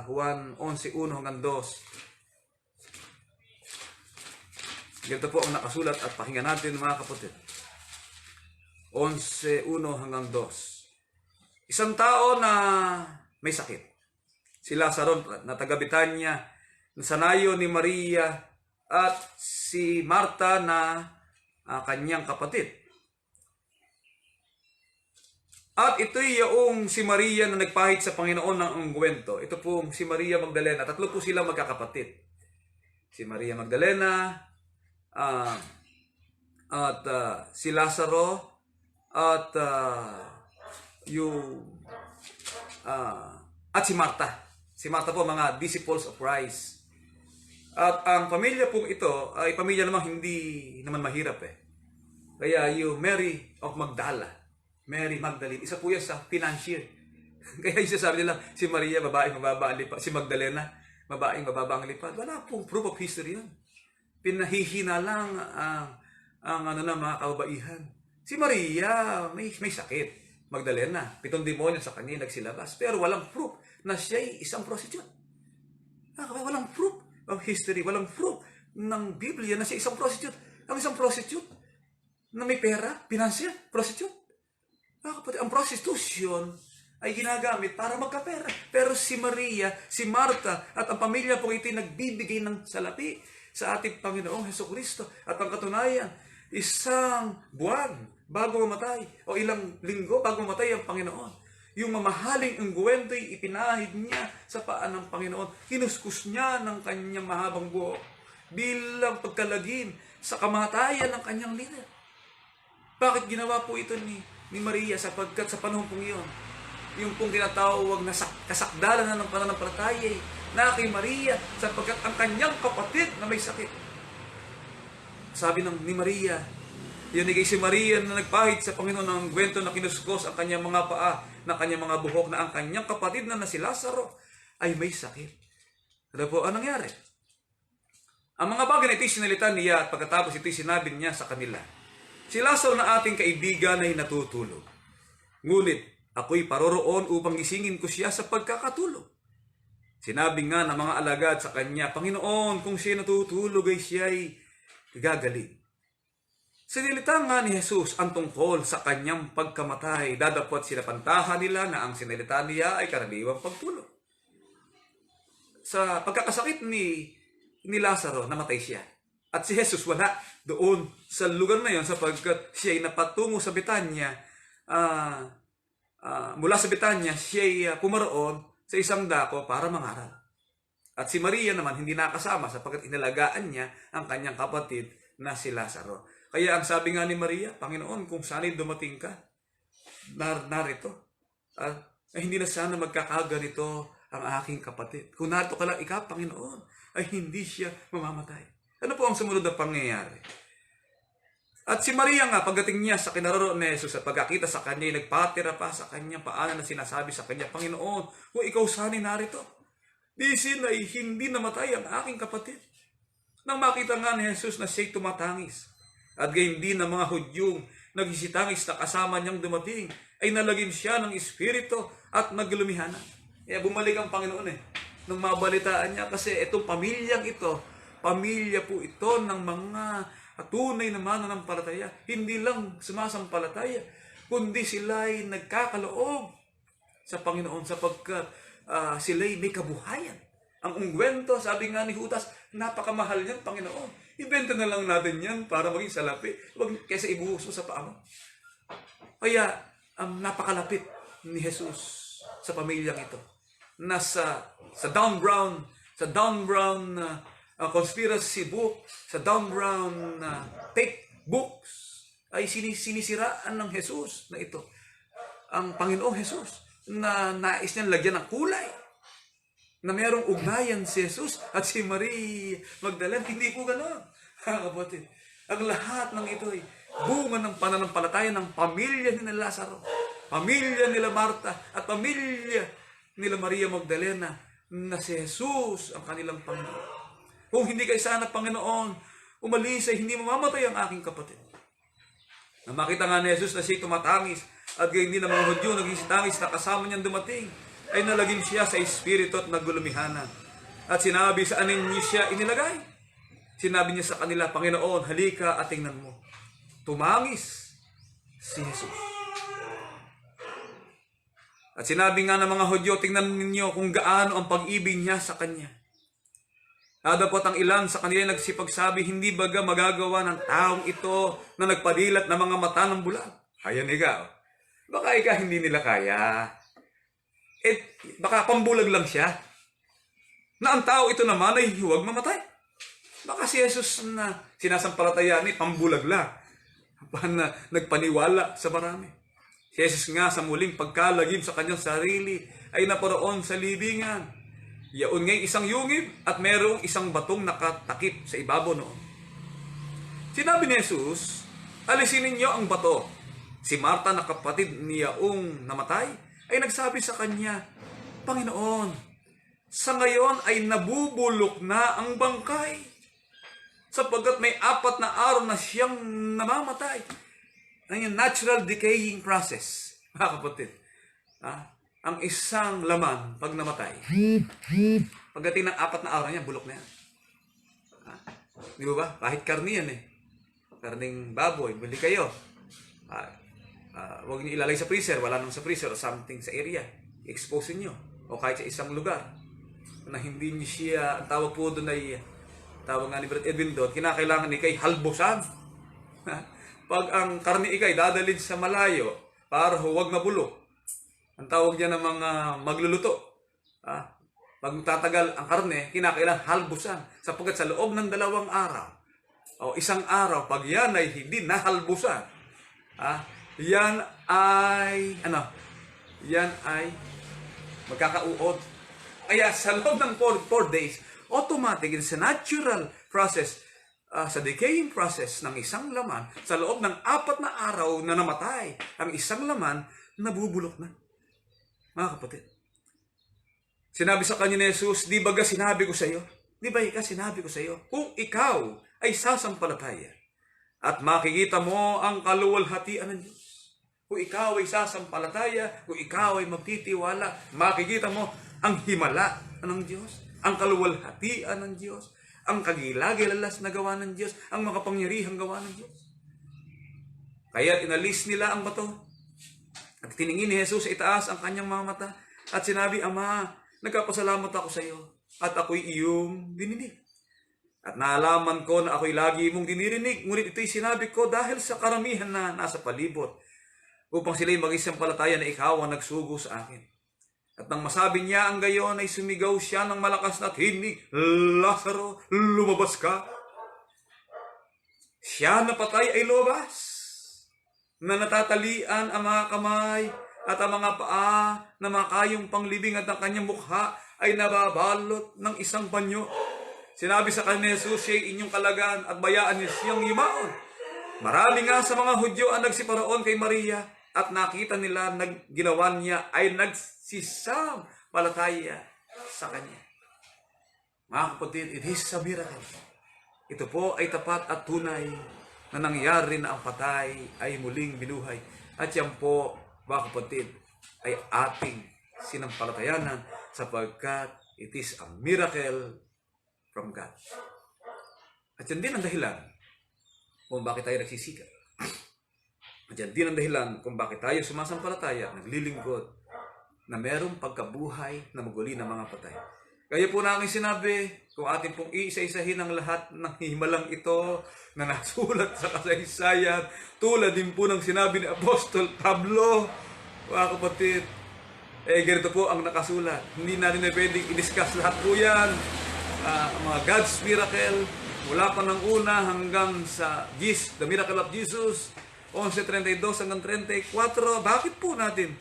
Juan 11:1 hanggang 2. Ganito po ang nakasulat at pakinggan natin mga kapatid. 11:1 hanggang 2. Isang tao na may sakit. Si Lazaro na taga Betania, nasanayo ni Maria at si Marta na kanyang kapatid. At ito'y yung si Maria na nagpahid sa Panginoon ng unggwento. Ito pong si Maria Magdalena. 3 po sila magkakapatid. Si Maria Magdalena, at si Lazaro, at at si Marta. Si Marta po, mga disciples of Christ. At ang pamilya pong ito ay pamilya namang hindi naman mahirap eh. Kaya yung Mary of Magdala, Mary Magdalene, isa po yan sa financier. Kaya yung sabi nila, si Maria, babaeng mababa ang lipad. Si Magdalena, babaeng mababa ang lipad. Wala pong proof of history yun. Pinahihina lang ang mga kababaihan. Si Maria, may sakit. Magdalena, 7 demonyo sa kanya nagsilabas. Pero walang proof na siya'y isang prostitute. Walang proof of history, walang proof ng Biblia na siya isang prostitute. Ang isang prostitute na may pera, financial, prostitute. Mga kapatid, ang prostitution ay ginagamit para magkapera. Pero si Maria, si Marta, at ang pamilya po ito'y nagbibigay ng salapi sa ating Panginoong Hesukristo. At ang katunayan, isang buwan bago mamatay, o ilang linggo bago mamatay ang Panginoon, yung mamahaling ungguwento'y ipinahid niya sa paan ng Panginoon. Kinuskus niya ng kanyang mahabang buhok bilang pagkalagim sa kamatayan ng kanyang líder. Bakit ginawa po ito ni Maria? Sapagkat sa panahon pong iyon, yung pong tinatawag na kasakdalan na ng pananampalataya na kay Maria, sapagkat ang kanyang kapatid na may sakit. Sabi ni Maria, yun kay si Maria na nagpahid sa Panginoon ng gwento na kinuskos ang kanyang mga paa, na kanyang mga buhok, na ang kanyang kapatid na si Lazaro ay may sakit. Ano po ang nangyari? Ang mga bagay na ito'y sinalita niya, at pagkatapos ito'y sinabi niya sa kanila, si Lazaro na ating kaibigan ay natutulog. Ngunit ako'y paroroon upang gisingin ko siya sa pagkakatulog. Sinabi nga ng mga alagad sa kanya, Panginoon, kung siya natutulog ay siya'y gagaling. Sinilita nga ni Jesus ang tungkol sa kanyang pagkamatay, dadapot sinapantahan nila na ang sinilita niya ay karaniwang pagtulog. Sa pagkakasakit ni Lazaro, namatay siya. At si Jesus wala doon sa lugar na yon sapagkat siya ay napatungo sa Betanya. Mula sa Betanya, siya ay pumaroon sa isang dako para mangaral. At si Maria naman hindi nakasama sapagkat inalagaan niya ang kanyang kapatid na si Lazaro. Kaya ang sabi nga ni Maria, Panginoon, kung sana'y dumating ka, narito. Hindi na sana magkakaganito ang aking kapatid. Kung narito ka lang ikaw, Panginoon, ay hindi siya mamamatay. Ano po ang sumunod na pangyayari? At si Maria nga, pagdating niya sa kinaroroon ni Jesus at pagkakita sa kanya, nagpatira pa sa kanyang paanan na sinasabi sa kanya, Panginoon, kung ikaw sana'y narito, disin ay hindi namatay ang aking kapatid. Nang makita nga ni Jesus na siya'y tumatangis, at gayon din ng mga Hudyong nagsisitangis na kasama niyang dumating, ay nalagim siya ng Espiritu at naglumihanan. Kaya bumalik ang Panginoon nung mabalitaan niya, kasi itong pamilyang ito, pamilya po ito ng mga tunay na mananampalataya. Hindi lang sumasampalataya, kundi sila'y nagkakaloob sa Panginoon sapagkat sila'y may kabuhayan. Ang ungwento, sabi nga ni Judas, napakamahal niyan, Panginoon. Ibenta na lang natin yan para maging salapi. Huwag kaysa ibuhos mo sa paa mo. Kaya, napakalapit ni Jesus sa pamilyang ito. Nasa Dan Brown conspiracy book, sa Dan Brown fake books, ay sinisiraan ng Jesus na ito. Ang Panginoong Jesus na nais niyang lagyan ng kulay, na mayroong ugnayan si Jesus at si Maria Magdalena. Hindi po gano'n. Kapatid, ang lahat ng ito ay bunga ng pananampalataya ng pamilya ni Lazaro, pamilya nila Marta, at pamilya nila Maria Magdalena, na si Jesus ang kanilang Panginoon. Kung hindi kayo sana, Panginoon, umalis ay hindi mamamatay ang aking kapatid. Nang makita nga ni Jesus na siya tumatangis, at gayon din ng mga Hudyo nagsisitangis na kasama niyang dumating, ay nalagim siya sa Espiritu at nagulumihanan. At sinabi sa anin niyo siya inilagay. Sinabi niya sa kanila, Panginoon, halika at tingnan mo. Tumangis si Jesus. At sinabi nga ng mga Hudyo, tingnan ninyo kung gaano ang pag-ibig niya sa kanya. Nadapot ang ilan sa kanila nagsipagsabi, hindi baga magagawa ng taong ito na nagpadilat ng mga mata ng bulag. Ayan ikaw. Baka ikaw hindi nila kaya. Baka pambulag lang siya. Na ang tao ito naman ay huwag mamatay. Baka si Jesus na sinasampalataya ni pambulag lang. Na nagpaniwala sa marami. Si Jesus nga sa muling pagkalagim sa kanyang sarili ay naparoon sa libingan. Yaon ngay isang yungib at mayroong isang batong nakatakip sa ibabaw noon. Sinabi ni Jesus, alisin ninyo ang bato. Si Marta na kapatid ni Yaong namatay ay nagsabi sa kanya, Panginoon, sa ngayon ay nabubulok na ang bangkay, sapagkat may 4 na araw na siyang namamatay. Ang natural decaying process, mga kapatid. Ang isang laman, pag namatay, pagdating ng 4 na araw niya, bulok na yan. Di ba? Kahit karne yan karning baboy, bili kayo. Huwag niyo ilalagay sa freezer, wala nang sa freezer o something sa area. I-expose niyo o kahit sa isang lugar na hindi niyo siya, ang tawag po doon ay, tawag nga ni Brett Edwin doon, kinakailangan ikay halbusan. Pag ang karne ikay dadalhin sa malayo para huwag mabulok, ang tawag niya ng mga magluluto. Pag tatagal ang karne, kinakailangan halbusan. Sapagkat sa loob ng 2 araw o 1 araw, pag yan ay hindi nahalbusan, yan ay magkakauod. Kaya sa loob ng 4 days, automatic, it's a natural process, sa decaying process ng isang laman, sa loob ng 4 na araw na namatay, ang isang laman, nabubulok na. Mga kapatid, sinabi sa kanya ni Jesus, di ba sinabi ko sa iyo? Di ba sinabi ko sa iyo? Kung ikaw ay sasampalataya at makikita mo ang kaluwalhatian ng Diyos. Kung ikaw ay sasampalataya, kung ikaw ay magtitiwala, makikita mo ang himala ng Diyos, ang kaluwalhatian ng Diyos, ang kagilagilalas na gawa ng Diyos, ang makapangyarihang gawa ng Diyos. Kaya inalis nila ang bato at tiningin ni Jesus sa itaas ang kanyang mga mata at sinabi, Ama, nagkapasalamat ako sa iyo at ako'y iyong dininig. At naalaman ko na ako'y lagi mong dinirinig, ngunit ito'y sinabi ko dahil sa karamihan na nasa palibot, upang sila'y mag-isampalataya na ikaw ang nagsugo sa akin. At nang masabi niya ang gayon, ay sumigaw siya ng malakas na tinig, Lazaro, lumabas ka. Siya na patay ay lumabas, na natatalian ang mga kamay at ang mga paa na makayong panglibing at ang kanyang mukha ay nababalot ng isang panyo. Sinabi sa kanya ni Jesus, siya'y inyong kalagan at bayaan niya siyang yumaon. Marami nga sa mga Hudyo ang nagsiparoon kay Maria at nakita nila na ginawa niya ay nagsisampalataya sa kanya. Mga kapatid, it is a miracle. Ito po ay tapat at tunay na nangyari na ang patay ay muling binuhay. At yan po, mga kapatid, ay ating sinampalatayanan sapagkat it is a miracle from God. At yan din ang dahilan kung bakit tayo nagsisikap. At yan din ang dahilan kung bakit tayo sumasampalataya, naglilingkod, na merong pagkabuhay na maguli ng mga patay. Kaya po na aking sinabi, kung atin pong iisa-isahin ang lahat ng himalang ito na nasulat sa kasaysayan, tulad din po ng sinabi ni Apostol Pablo, mga kapatid, ganito po ang nakasulat. Hindi natin na pwedeng i-discuss lahat po yan. Mga God's miracle, mula pa ng una hanggang sa The Miracle of Jesus, 11:32 hanggang 34. Bakit po natin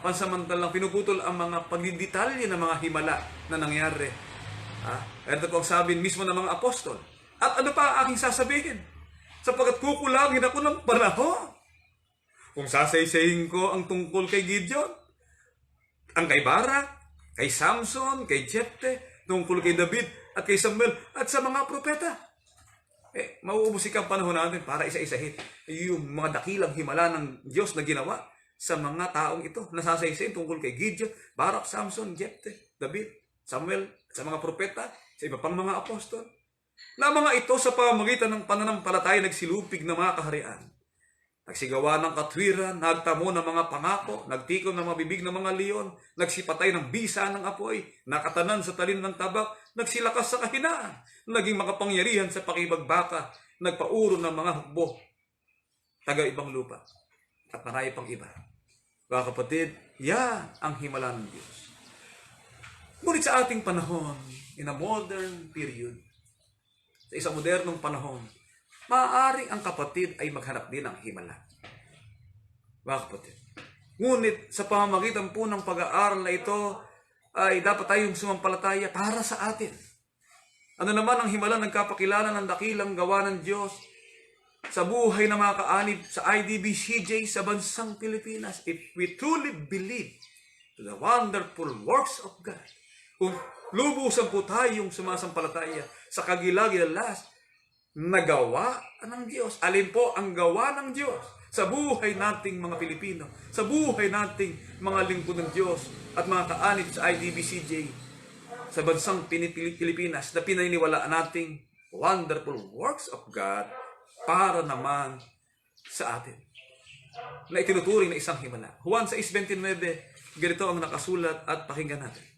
pansamantalang pinuputol ang mga pagdidetalye ng mga himala na nangyari? Ito po ang sabi mismo ng mga apostol. At ano pa ang aking sasabihin? Sapagkat kukulangin ako ng panahon. Kung sasaysayin ko ang tungkol kay Gideon, ang kay Barak, kay Samson, kay Jepte, tungkol kay David at kay Samuel at sa mga propeta. Mauubos ang panahon natin para isa-isahin yung mga dakilang himala ng Diyos na ginawa sa mga taong ito. Nasasaysayin tungkol kay Gideon, Barak, Samson, Jepte, David, Samuel, sa mga propeta, sa iba pang mga apostol. Na mga ito sa pamamagitan ng pananampalataya nagsilupig ng mga kaharian. Nagsigawa ng katwiran, nagtamo ng mga pangako, nagtikom ng mabibig ng mga leon, nagsipatay ng bisa ng apoy, nakatanan sa talin ng tabak, nagsilakas sa kahinaan, naging makapangyarihan sa pakibagbaka, nagpauro ng mga hukbo, taga-ibang lupa, at marami pang iba. Mga kapatid, yan ang himala ng Diyos. Ngunit sa ating panahon, in a modern period, sa isang modernong panahon, maaaring ang kapatid ay maghanap din ng himala. Mga kapatid. Ngunit sa pamamagitan po ng pag-aaral na ito, ay dapat tayong sumampalataya para sa atin. Ano naman ang himala nagkapakilala ng dakilang gawa ng Diyos sa buhay ng mga kaanib sa IDBCJ sa bansang Pilipinas? If we truly believe to the wonderful works of God, kung lubusan po tayong sumasampalataya sa kagilagilalas na gawa ng Diyos. Alin po ang gawa ng Diyos sa buhay nating mga Pilipino, sa buhay nating mga lingkod ng Diyos at mga kaanib sa IDBCJ sa bansang Pilipinas na pinaniniwalaan nating wonderful works of God para naman sa atin. Na itinuturing na isang himala. Juan 6:29, ganito ang nakasulat at pakinggan natin.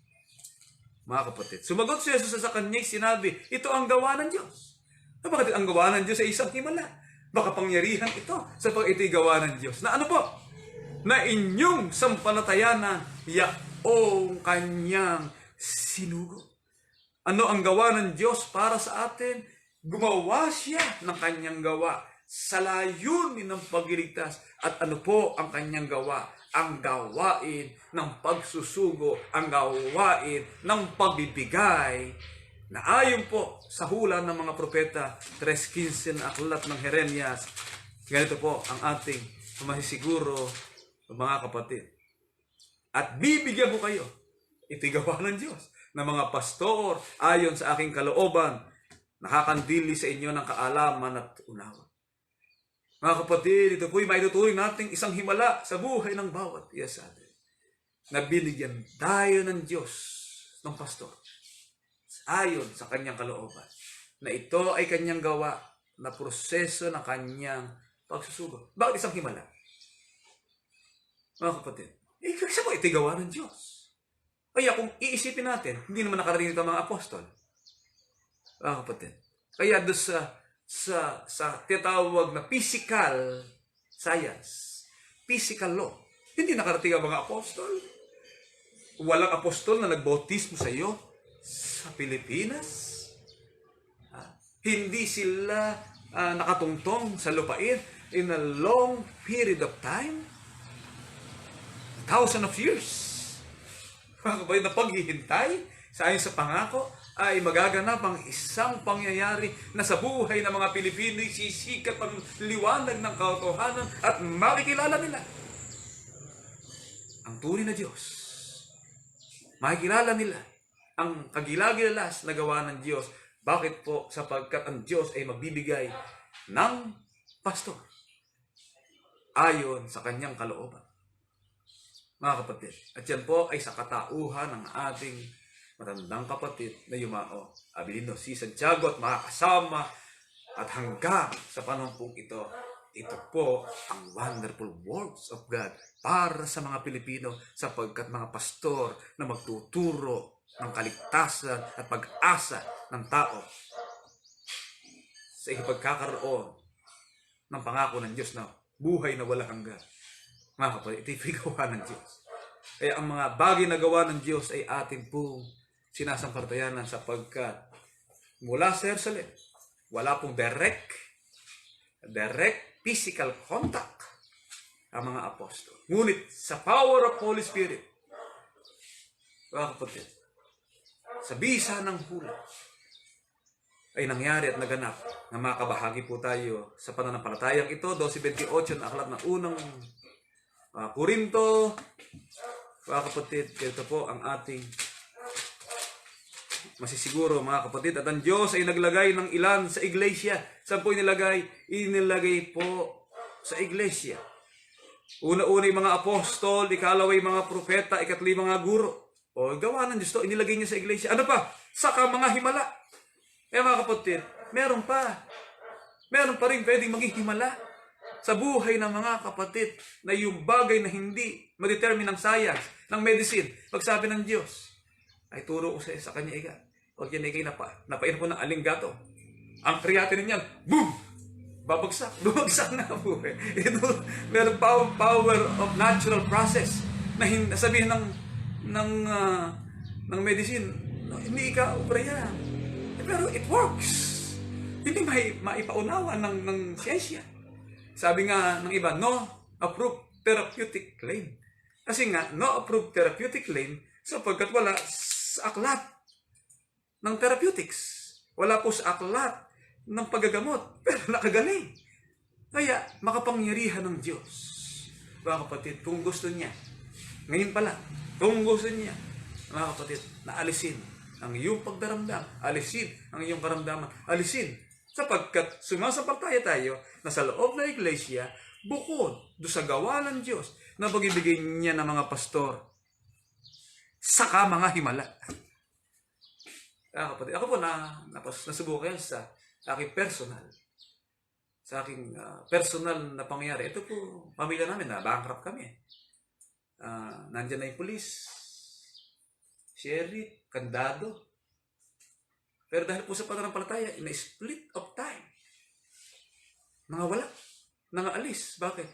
Mga kapatid, sumagot si Jesus sa kanya'y sinabi, ito ang gawa ng Diyos. Bakit ang gawa ng Diyos ay isang himala? Baka pangyarihan ito sapagkat ito'y gawa ng Diyos. Na ano po? Na inyong sampalatayanan yaong kanyang sinugo. Ano ang gawa ng Diyos para sa atin? Gumawa siya ng kanyang gawa sa layunin ng pagliligtas. At ano po ang kanyang gawa? Ang gawain ng pagsusugo, ang gawain ng pagbibigay, na ayon po sa hula ng mga propeta, 3:15 na aklat ng Jeremias. Ganito po ang ating masisiguro, mga kapatid. At bibigyan ko kayo, ito'y gawa ng Diyos, ng mga pastor ayon sa aking kalooban, nakakandili sa inyo ng kaalaman at unawa. Mga kapatid, ito po'y maituturing nating isang himala sa buhay ng bawat isa sa atin. Na binigyan tayo ng Diyos, ng pastor, ayon sa kanyang kalooban. Na ito ay kanyang gawa na proseso ng kanyang pagsusugo. Bakit isang himala? Mga kapatid, kasi po ito'y gawa ng Diyos. Kaya kung iisipin natin, hindi naman nakarinig ang mga apostol. Mga kapatid. Kaya doon sa tinatawag na physical science, physical law, hindi nakarating ang mga apostol. Walang apostol na nagbautismo sa iyo sa Pilipinas. Hindi sila nakatungtong sa lupain in a long period of time. Thousands of years. Mga kapatid, na paghihintay sa ayon sa pangako ay magaganap ang isang pangyayari na sa buhay ng mga Pilipino sisikat ang liwanag ng katotohanan at makikilala nila ang tunay na Diyos. Makikilala nila ang kagilagilalas na gawa ng Diyos. Bakit po? Sapagkat ang Diyos ay magbibigay ng pastor ayon sa kanyang kalooban. Mga kapatid, at yan po ay sa katauhan ng ating matandang kapatid na yumao, Abilino si Santiago at mga kasama, at hanggang sa panahon pong ito po ang wonderful words of God para sa mga Pilipino, sapagkat mga pastor na magtuturo ng kaligtasan at pag-asa ng tao sa ipagkakaroon ng pangako ng Diyos na buhay na wala hanggan. Mga kapatid, ito'y gawa ng Diyos. Kaya ang mga bagay na gawa ng Diyos ay atin pong sinasampalatayanan, sapagkat mula sa Jerusalem, wala pong direct physical contact ang mga apostol. Ngunit sa power of Holy Spirit, mga kapatid, sa bisa ng hula, ay nangyari at naganap na makabahagi po tayo sa pananampalatayang ito. 12:28 na aklat ng unang Korinto. Mga kapatid, ito po ang ating masisiguro, mga kapatid. At ang Diyos ay naglagay ng ilan sa iglesia. Saan po inilagay? Inilagay po sa iglesia. Una-una yung mga apostol, ikalawa yung mga propeta, ikatli mga guro. O gawa ng Diyos to, inilagay niya sa iglesia. Ano pa? Saka mga himala. Mga kapatid, meron pa rin pwedeng maging himala sa buhay ng mga kapatid, na yung bagay na hindi ma-determine ng science, ng medicine, pagsabi ng Diyos, ay turo ko sa kanya iga. Huwag yan ikay napain ko ng alinggato. Ang creatinine niyan, boom! Babagsak. Bumagsak na po. Meron power of natural process na sabihin ng medicine, hindi ika-opera yan. Pero it works. Hindi maipaunawa ng siyensya. Sabi nga ng iba, no approved therapeutic claim. Kasi nga, no approved therapeutic claim sapagkat wala sa aklat ng therapeutics. Wala po sa aklat ng paggagamot. Pero nakagaling. Kaya, makapangyarihan ng Diyos. Mga kapatid, kung gusto niya, ngayon pala, kung gusto niya, mga kapatid, na alisin ang iyong pagdaramdam, alisin ang iyong karamdaman, alisin. Sapagkat sumasampalataya tayo na sa loob ng iglesia, bukod do sa gawa ng Diyos na pag-ibigay niya ng mga pastor, saka mga himala. Kapatid, ako po nasubukan sa aking personal. sa aking personal na pangyayari. Ito po, pamilya namin, na bankrupt kami. Nandyan na yung pulis, sheriff, kandado. Pero dahil po sa pananampalataya, in a split of time, nangawala, nangaalis. Bakit?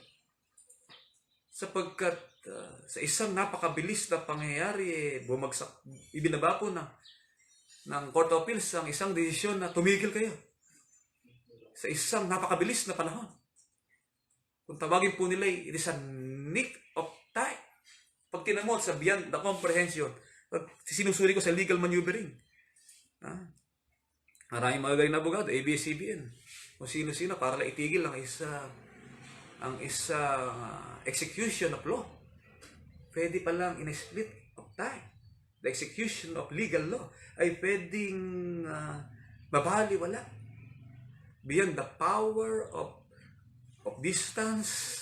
Sapagkat sa isang napakabilis na pangyayari, bumagsak, ibinaba po ng Court of Appeals ang isang desisyon na tumigil kayo. Sa isang napakabilis na panahon. Kung tawagin po nila, it is a nick of time. Pag tinamot sa beyond the comprehension, pag sinusuri ko sa legal maneuvering, maraming mga galing na abogado, ABS-CBN, o sino-sino para lang itigil ang isa execution of law. Pwede pa lang in a split of time. The execution of legal law ay pwedeng mabaliwala. Beyond the power of distance,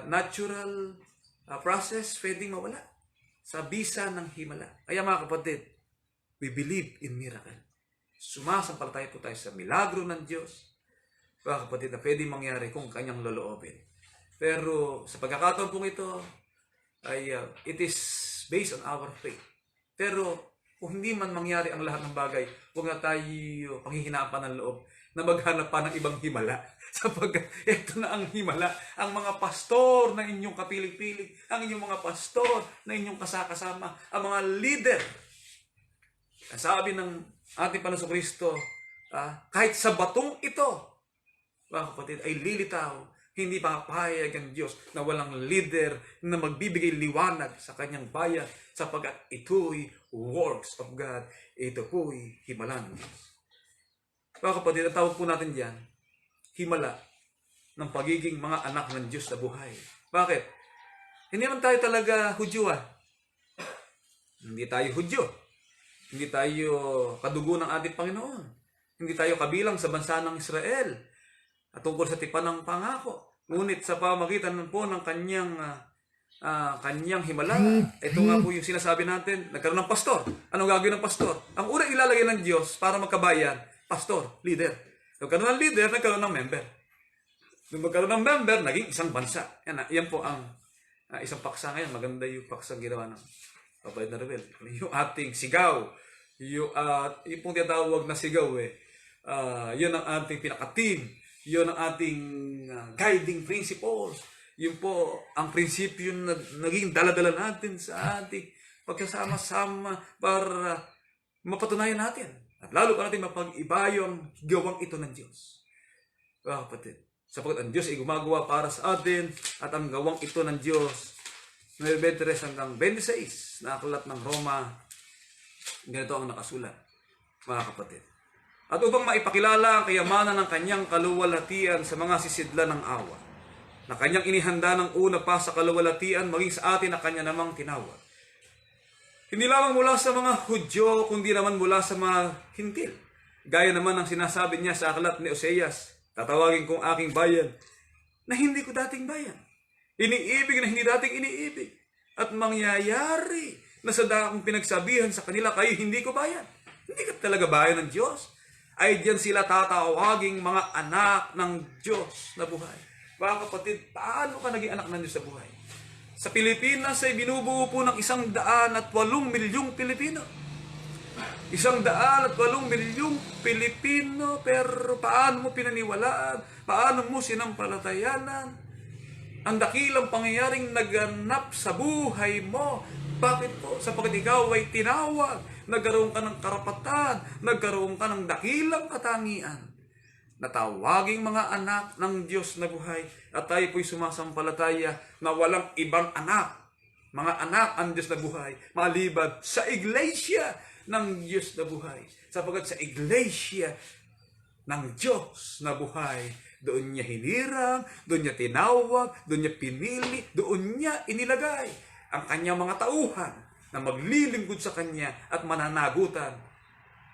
natural process, pwedeng mawala sa bisa ng himala. Kaya mga kapatid, we believe in miracle. Sumasampalataya po tayo sa milagro ng Diyos, mga kapatid, na pwedeng mangyari kung kanyang loloobin. Pero sa pagkakataon pong ito, ay it is based on our faith. Pero kung hindi man mangyari ang lahat ng bagay, huwag na tayo panghihinaan pa ng loob na maghanap pa ng ibang himala. Sapagkat ito na ang himala, ang mga pastor na inyong kapiling-piling, ang inyong mga pastor na inyong kasakasama, ang mga leader. Sabi ng ating Panginoon Kristo, kahit sa batong ito, mga kapatid, ay lilitaw, hindi papayag ang Diyos na walang leader na magbibigay liwanag sa kanyang bayan, sapagkat ito'y works of God, ito po'y himala ng Diyos. Mga kapatid, ang tawag po natin diyan, himala ng pagiging mga anak ng Diyos na buhay. Bakit? Hindi naman tayo talaga Hudyo. Hindi tayo Hudyo. Hindi tayo kadugo ng ating Panginoon. Hindi tayo kabilang sa bansa ng Israel at tungkol sa tipan ng pangako. Ngunit sa pamagitan po ng kanyang himala, ito nga po yung sinasabi natin, nagkaroon ng pastor. Anong gagawin ng pastor? Ang unang ilalagay ng Diyos para magkabayan, pastor, leader. Nagkaroon ng leader, nagkaroon ng member. Nung magkaroon ng member, naging isang bansa. Yan po ang isang paksa ngayon. Maganda yung paksa ginawa ng Papay na Rebel. Yung ating sigaw. Yung pong tinatawag na sigaw yun ang ating pinaka-team. Yun ang ating guiding principles. Yun po ang prinsipyo na naging daladala natin sa ating pagkasama-sama para mapatunayan natin. At lalo pa natin mapag-iba yung gawang ito ng Diyos. Mga kapatid, sapagkat ang Diyos ay gumagawa para sa atin at ang gawang ito ng Diyos, 9:23 hanggang 26 na aklat ng Roma, ganito ang nakasulat, mga kapatid. At upang maipakilala ang kayamanan ng kanyang kaluwalhatian sa mga sisidlan ng awa, na kanyang inihanda ng una pa sa kaluwalhatian maging sa atin na kanya namang tinawag. Hindi lamang mula sa mga Hudyo, kundi naman mula sa mga Hintil. Gaya naman ang sinasabi niya sa aklat ni Oseas, tatawagin kong aking bayan na hindi ko dating bayan. Iniibig na hindi dating iniibig. At mangyayari na sa daang pinagsabihan sa kanila, kayo hindi ko bayan. Hindi ka talaga bayan ng Diyos. Ay diyan sila tatawaging mga anak ng Diyos na buhay. Mga kapatid, paano ka naging anak ng Diyos na buhay? Sa Pilipinas ay binubuo po ng 108 milyong Pilipino. 108 milyong Pilipino, pero paano mo pinaniwalaan? Paano mo sinampalatayanan ang dakilang pangyayaring naganap sa buhay mo? Bakit po? Sapagkat ikaw ay tinawag, nagkaroon ka ng karapatan, nagkaroon ka ng dakilang katangian. Natawaging mga anak ng Diyos na buhay at tayo po'y sumasampalataya na walang ibang anak. Mga anak ang Diyos na buhay maliban sa iglesia ng Diyos na buhay. Sapagkat sa iglesia ng Diyos na buhay, doon niya hinirang, doon niya tinawag, doon niya pinili, doon niya inilagay ang kanyang mga tauhan na maglilingkod sa kanya at mananagutan,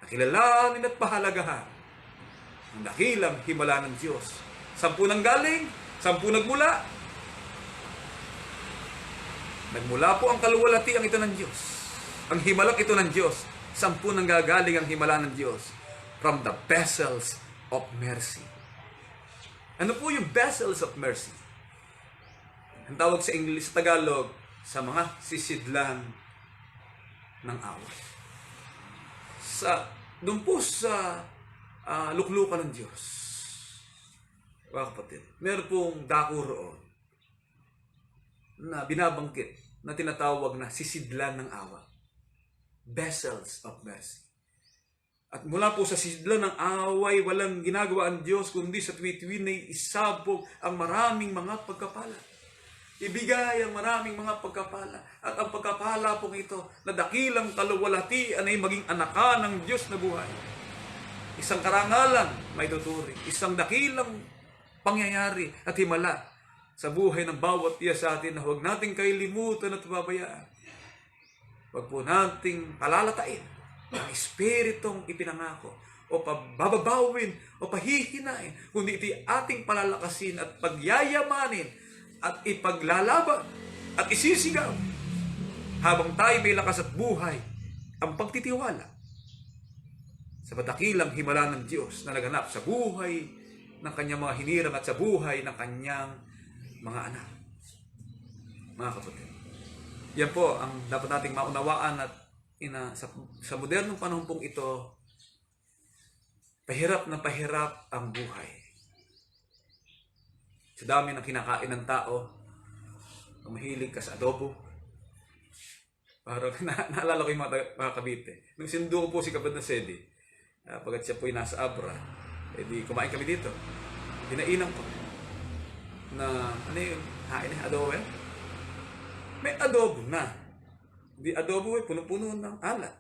nakilalanin at pahalagahan ang dakilang himala ng Diyos. 10 nang galing, 10 nagmula. Nagmula po ang kaluwalhatian ito ng Diyos. Ang himalak ito ng Diyos. 10 nang gagaling ang himala ng Diyos from the vessels of mercy. Ano po yung vessels of mercy? Ang tawag sa English, sa Tagalog, sa mga sisidlan ng away. Doon po sa luklukan ng Diyos, mga kapatid, meron pong dako roon na binabangkit na tinatawag na sisidlan ng awa. Vessels of mercy. At mula po sa sisidlan ng away, walang ginagawa ang Diyos kundi sa tuwi-tuwi na isabog ang maraming mga pagkapala. Ibigay ang maraming mga pagkapala. At ang pagkapala pong ito na dakilang kaluwalhatian ay maging anakan ng Diyos na buhay. Isang karangalan may tuturing. Isang dakilang pangyayari at himala sa buhay ng bawat iya sa atin na huwag nating kailimutan at babayaan. Huwag po nating palalatain ang espiritong ipinangako o pababawin o pahihinain, kundi iti ating palalakasin at pagyayamanin at ipaglalaban at isisigaw habang tayo may lakas at buhay ang pagtitiwala sa madakilang himala ng Diyos na naganap sa buhay ng kanyang mga hinirang at sa buhay ng kanyang mga anak. Mga kapatid, yan po ang dapat nating maunawaan at sa modernong panahon pong ito, pahirap na pahirap ang buhay. Sa dami ng kinakain ng tao, mahilig ka sa adobo. Parang naalala ko yung mga Cavite. Nung sinundo ko po si Kapatid na Sedi, pagkat siya po nasa Abra, edi kumain kami dito. Dinainan ko na, ano yung hain eh, adobo eh? May adobo na. Di adobo eh, puno-puno ng alat.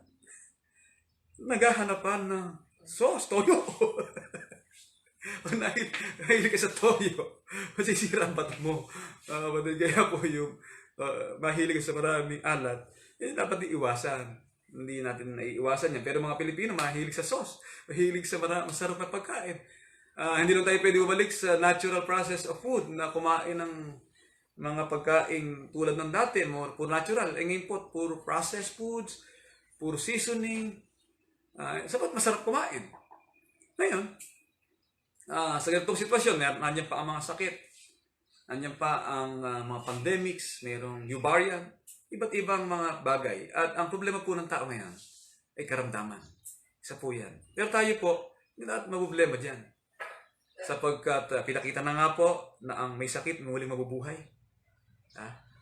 Naghahanapan ng sauce, toyo. Nahilig ka sa toyo, masisira ang bato mo. Kaya po yung mahilig ka sa maraming alat, dapat iiwasan. Hindi natin naiiwasan yan. Pero mga Pilipino, mahilig sa sauce. Mahilig sa masarap na pagkain. Hindi lang tayo pwede bumalik sa natural process of food na kumain ng mga pagkain tulad ng dati, puro natural. Ngayon po, puro processed foods, puro seasoning. Sapat masarap kumain. Ngayon, sa ganitong sitwasyon, nandiyan pa ang mga sakit. Nandiyan pa ang mga pandemics, mayroong new variant, iba't ibang mga bagay. At ang problema po ng tao ngayon ay karamdaman. Isa po yan. Pero tayo po, hindi natin maproblema dyan. Sapagkat pinakita na nga po na ang may sakit muling mabubuhay.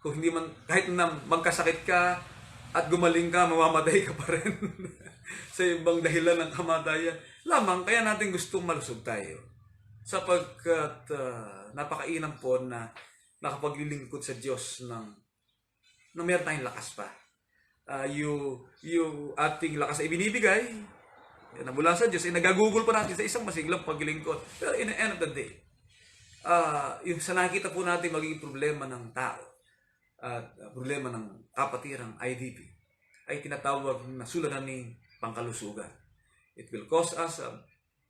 Kung hindi man, kahit na magkasakit ka at gumaling ka, mamamatay ka pa rin sa ibang dahilan ng kamatayan. Lamang, kaya natin gustong malusog tayo. Sapagkat napakainam po na nakapaglilingkod sa Diyos ng meron tayong lakas pa. Yung ating lakas ay binibigay na mula sa Diyos, ay nagagugol pa natin sa isang masiglang paglilingkod. Pero in the end of the day, yung sa nakikita po natin magiging problema ng tao at problema ng kapatirang IDP ay tinatawag na suliraning pangkalusugan. It will cost us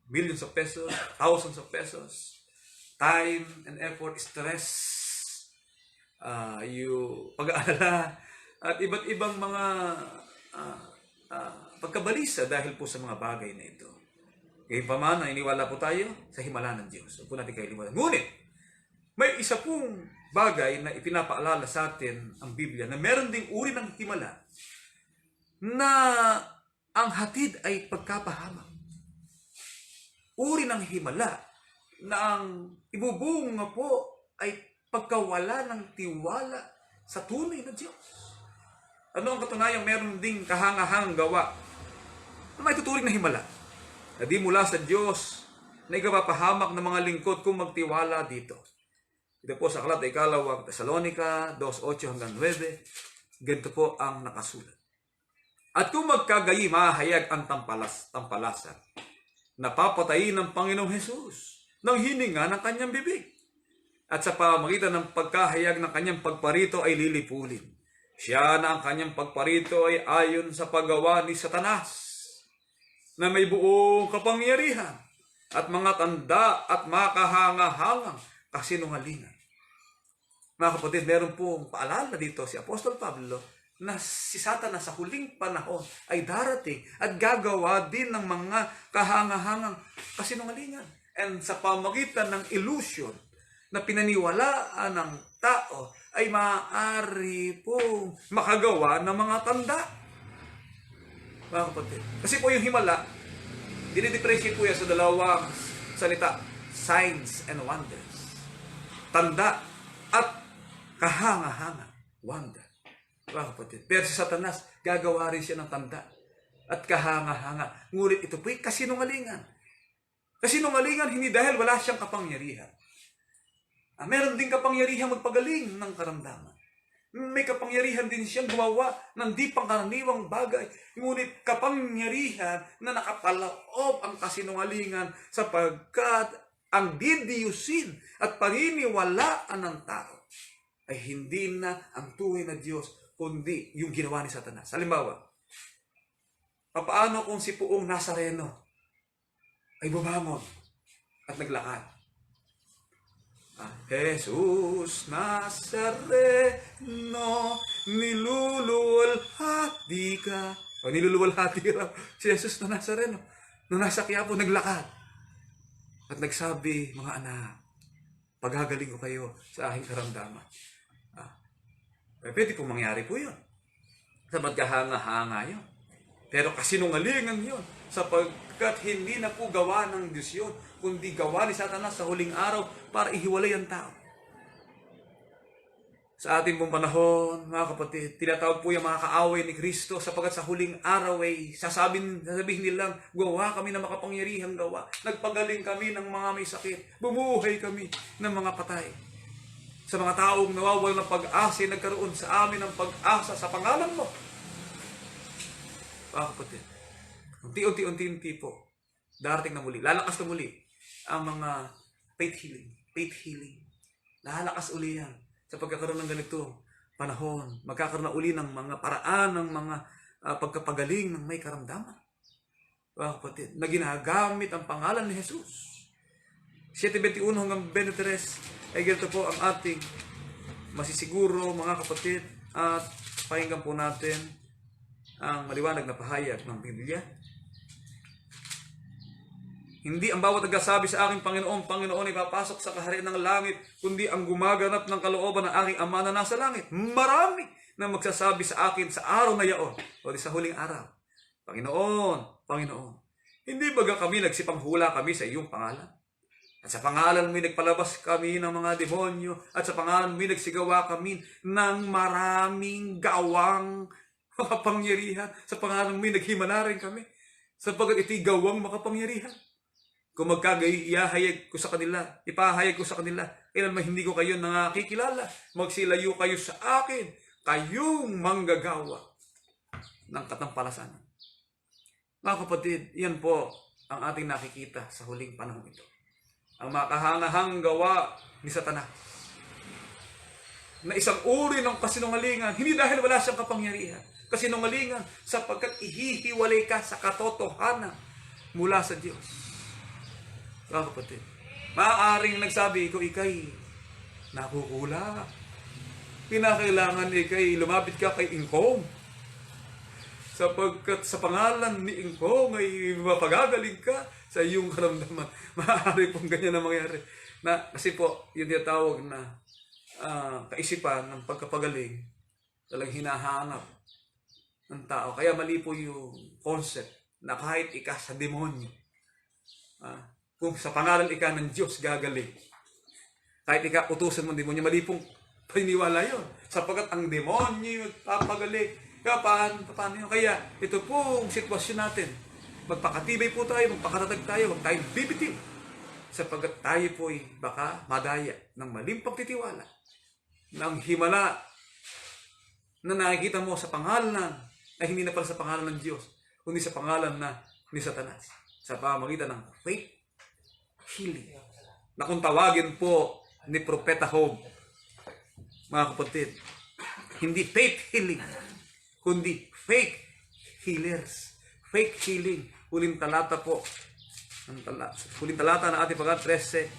millions of pesos, thousands of pesos, time and effort, stress, yung pag-aalala, at iba't ibang mga pagkabalisa dahil po sa mga bagay na ito. Ngayon pa man, iniwala po tayo sa himala ng Diyos. Huwag po natin kailimutan. Ngunit, may isa pong bagay na ipinapaalala sa atin ang Biblia na meron ding uri ng himala na ang hatid ay pagkapahamak. Uri ng himala na ang ibubunga po ay pagkawala ng tiwala sa tunay na Diyos. Ano ang katunayang meron ding kahangahangang gawa na may tuturing na himala na di mula sa Diyos na ikapapahamak ng mga lingkod kung magtiwala dito. Ito po sa aklat ay Ikalawang Tesalonica 2:8 hanggang 9. Ganito po ang nakasulat. At kung magkagayi, mahayag ang tampalasan, napapatayin ng Panginoong Hesus ng hininga ng kanyang bibig. At sa pamagitan ng pagkahayag ng kanyang pagparito ay lilipulin. Siya na ang kanyang pagparito ay ayon sa paggawa ni Satanas, na may buong kapangyarihan at mga tanda at makahangahangang kasinungalingan. Mga kapatid, meron pong paalala dito si Apostol Pablo na si Satanas sa huling panahon ay darating at gagawa din ng mga kahangahangang kasinungalingan. and sa pamagitan ng illusion na pinaniwalaan ng tao ay maaari pong makagawa ng mga tanda. Mga kapatid. Kasi po yung himala, dinidifferentiate po yan sa dalawang salita, signs and wonders. Tanda at kahanga-hanga. Wonder. Mga kapatid. Pero si Satanas, gagawa rin siya ng tanda at kahanga-hanga. Ngunit ito po'y kasinungalingan. Kasinungalingan hindi dahil wala siyang kapangyarihan. Meron din kapangyarihan magpagaling ng karamdaman. May kapangyarihan din siyang gumawa ng di pangkaraniwang bagay. Ngunit kapangyarihan na nakapaloob ang kasinungalingan sapagkat ang didiyusin at paniniwalaan ng tao ay hindi na ang tunay na Diyos, kundi yung ginawa ni Satanas. Halimbawa, paano kung si Puong Nazareno ay bumangon at naglakad? Jesus Nazareno, niluluwalhati ka. O niluluwalhati raw si Jesus na Nazareno. Nung nasa Quiapo, naglakad. At nagsabi, mga anak, paghagaling ko kayo sa aking karamdaman. Pwede pong mangyari po yun. Sabat kahanga-hanga yun. Pero kasinungalingan yun. Sapagkat hindi na po gawa ng Diyos yun, kundi gawa ni Satanas sa huling araw para ihiwalay ang tao. Sa ating pong panahon, mga kapatid, tinatawag po yung mga kaaway ni Kristo sapagkat sa huling araw ay sasabihin nilang, gawa kami ng makapangyarihang gawa. Nagpagaling kami ng mga may sakit. Bumuhay kami ng mga patay. Sa mga taong nawawalan ng pag-asa, nagkaroon sa amin ng pag-asa sa pangalan mo. Mga kapatid, unti-unti po, darating na muli, lalakas na muli ang mga faith healing. Lalakas uli yan sa pagkakaroon ng ganito panahon. Magkakaroon na uli ng mga paraan ng mga pagkapagaling ng may karamdaman. Mga kapatid, na ginagamit ang pangalan ni Jesus. 7:21 hanggang 23 ay ganito po ang ating masisiguro, mga kapatid, at pakinggan po natin ang maliwanag na pahayag ng Biblia. Hindi ang bawat nagsasabi sa aking Panginoon, Panginoon ay papasok sa kaharian ng langit, kundi ang gumaganap ng kalooban ng aking Ama na nasa langit. Marami na magsasabi sa akin sa araw na yaon, o sa huling araw, Panginoon, Panginoon, hindi baga kami nagsipanghula kami sa iyong pangalan? At sa pangalan mo nagpalabas kami ng mga demonyo, at sa pangalan mo nagsigawa kami ng maraming gawang makapangyarihan. Sa pangalan mo naghimala rin kami, sapagkat ito'y gawang makapangyarihan. Kung ipahayag ko sa kanila, kailan man hindi ko kayo nakikilala, magsilayo kayo sa akin, kayong manggagawa ng katampalasan. Mga kapatid, yan po ang ating nakikita sa huling panahon ito. Ang makahangahang gawa ni Satanas na isang uri ng kasinungalingan, hindi dahil wala siyang kapangyarihan. Kasinungalingan sapagkat ihihiwalay ka sa katotohanan mula sa Diyos. Mga kapatid, maaaring nagsabi ko, ikay nakukula. Pinakailangan ikay lumapit ka kay Ingkong. Sapagkat sa pangalan ni Ingkong ay mapagagaling ka sa iyong karamdaman. Maaari pong ganyan na mangyari. Kasi po, yung tinatawag na kaisipan ng pagkapagaling, talagang hinahanap ng tao. Kaya mali po yung concept na kahit ika sa demonyo, kung sa pangalan ika ng Diyos gagaling, kahit ika utusan mo ng demonyo, mali pong paniniwala yun. Sapagkat ang demonyo magpapagaling. Kaya paano yun? Kaya ito pong sitwasyon natin. Magpakatibay po tayo, magpakatatag tayo, huwag tayong bibitiw. Sapagkat tayo po ay baka madaya ng maling pagtitiwala, ng himala na nakikita mo sa pangalan ay hindi na pala sa pangalan ng Diyos, kundi sa pangalan na ni Satanas. Sa pamamagitan ng faith healing, na kung tawagin po ni Propeta Job, mga kapatid, hindi faith healing, kundi fake healers. Fake healing. Huling talata po. Huling talata na ating pagkat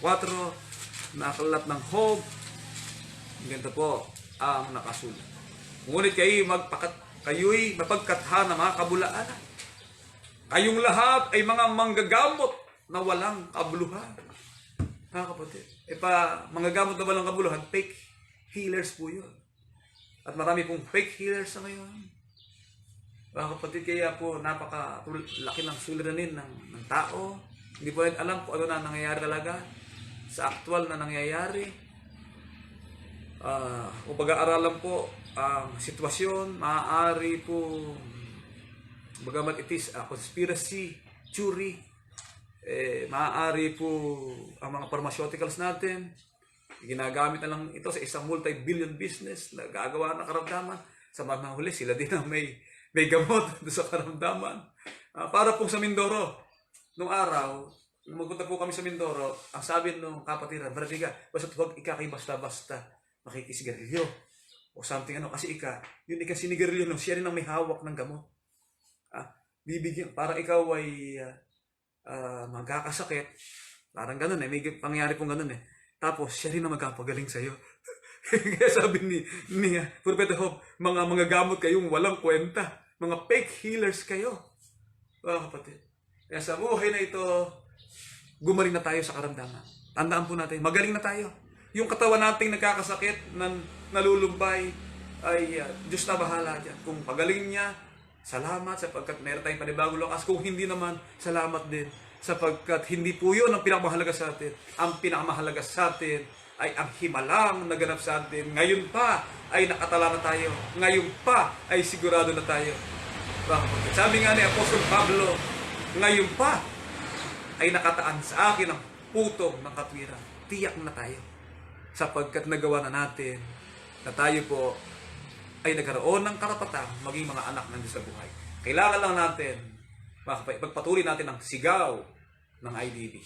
13:4, nakalat ng Job. Ganito po ang nakasulat. Ngunit kayo'y mapagkatha na mga kabulaan. Kayong lahat ay mga manggagamot na walang kabuluhan. Mga kapatid. Mga gamot na walang kabuluhan, fake healers po yun. At marami pong fake healers na ngayon. Mga kapatid, kaya po napakalaki ng suliranin ng tao. Hindi po rin alam kung ano na nangyayari talaga sa aktual na nangyayari. Kung pag-aaralan po ang sitwasyon, maaari po, bagamat it is a conspiracy theory, maaari po ang mga pharmaceuticals natin, ginagamit na lang ito sa isang multi-billion business na gagawa ng karamdaman. Sa mga huli, sila din ang may gamot doon sa karamdaman. Para po sa Mindoro, nung araw, nung magpunta po kami sa Mindoro, ang sabi nung kapatiran, Bradiga, basta huwag ikakay basta-basta makikisigarilyo o something kasi yun sinigarilyo, no, siya rin ang may hawak ng gamot. Bibigyan, para ikaw ay magkakasakit, parang ganun may pangyayari pong ganun Tapos siya rin ang magkapagaling sa'yo. Kaya sabi ni Prophet Hope, mga gamot kayong walang kwenta, mga fake healers kayo. Kapatid. Kaya sa buhay na ito, gumaling na tayo sa karamdaman. Tandaan po natin, magaling na tayo. Yung katawan nating nagkakasakit, nalulumbay, ay Diyos na bahala dyan. Kung pagaling niya, salamat sapagkat meron tayong panibagong lakas. Kung hindi naman, salamat din. Sapagkat hindi po yun ang pinakamahalaga sa atin. Ang pinakamahalaga sa atin ay ang himalang naganap sa atin. Ngayon pa ay nakatala na tayo. Ngayon pa ay sigurado na tayo. Sabi nga ni Apostol Pablo, ngayon pa ay nakataan sa akin ang putong ng katwiran. Tiyak na tayo. Sapagkat nagawa na natin na tayo po ay nagkaroon ng karapatang maging mga anak ng Diyos sa buhay. Kailangan lang natin pagpatuloy natin ang sigaw ng IDB.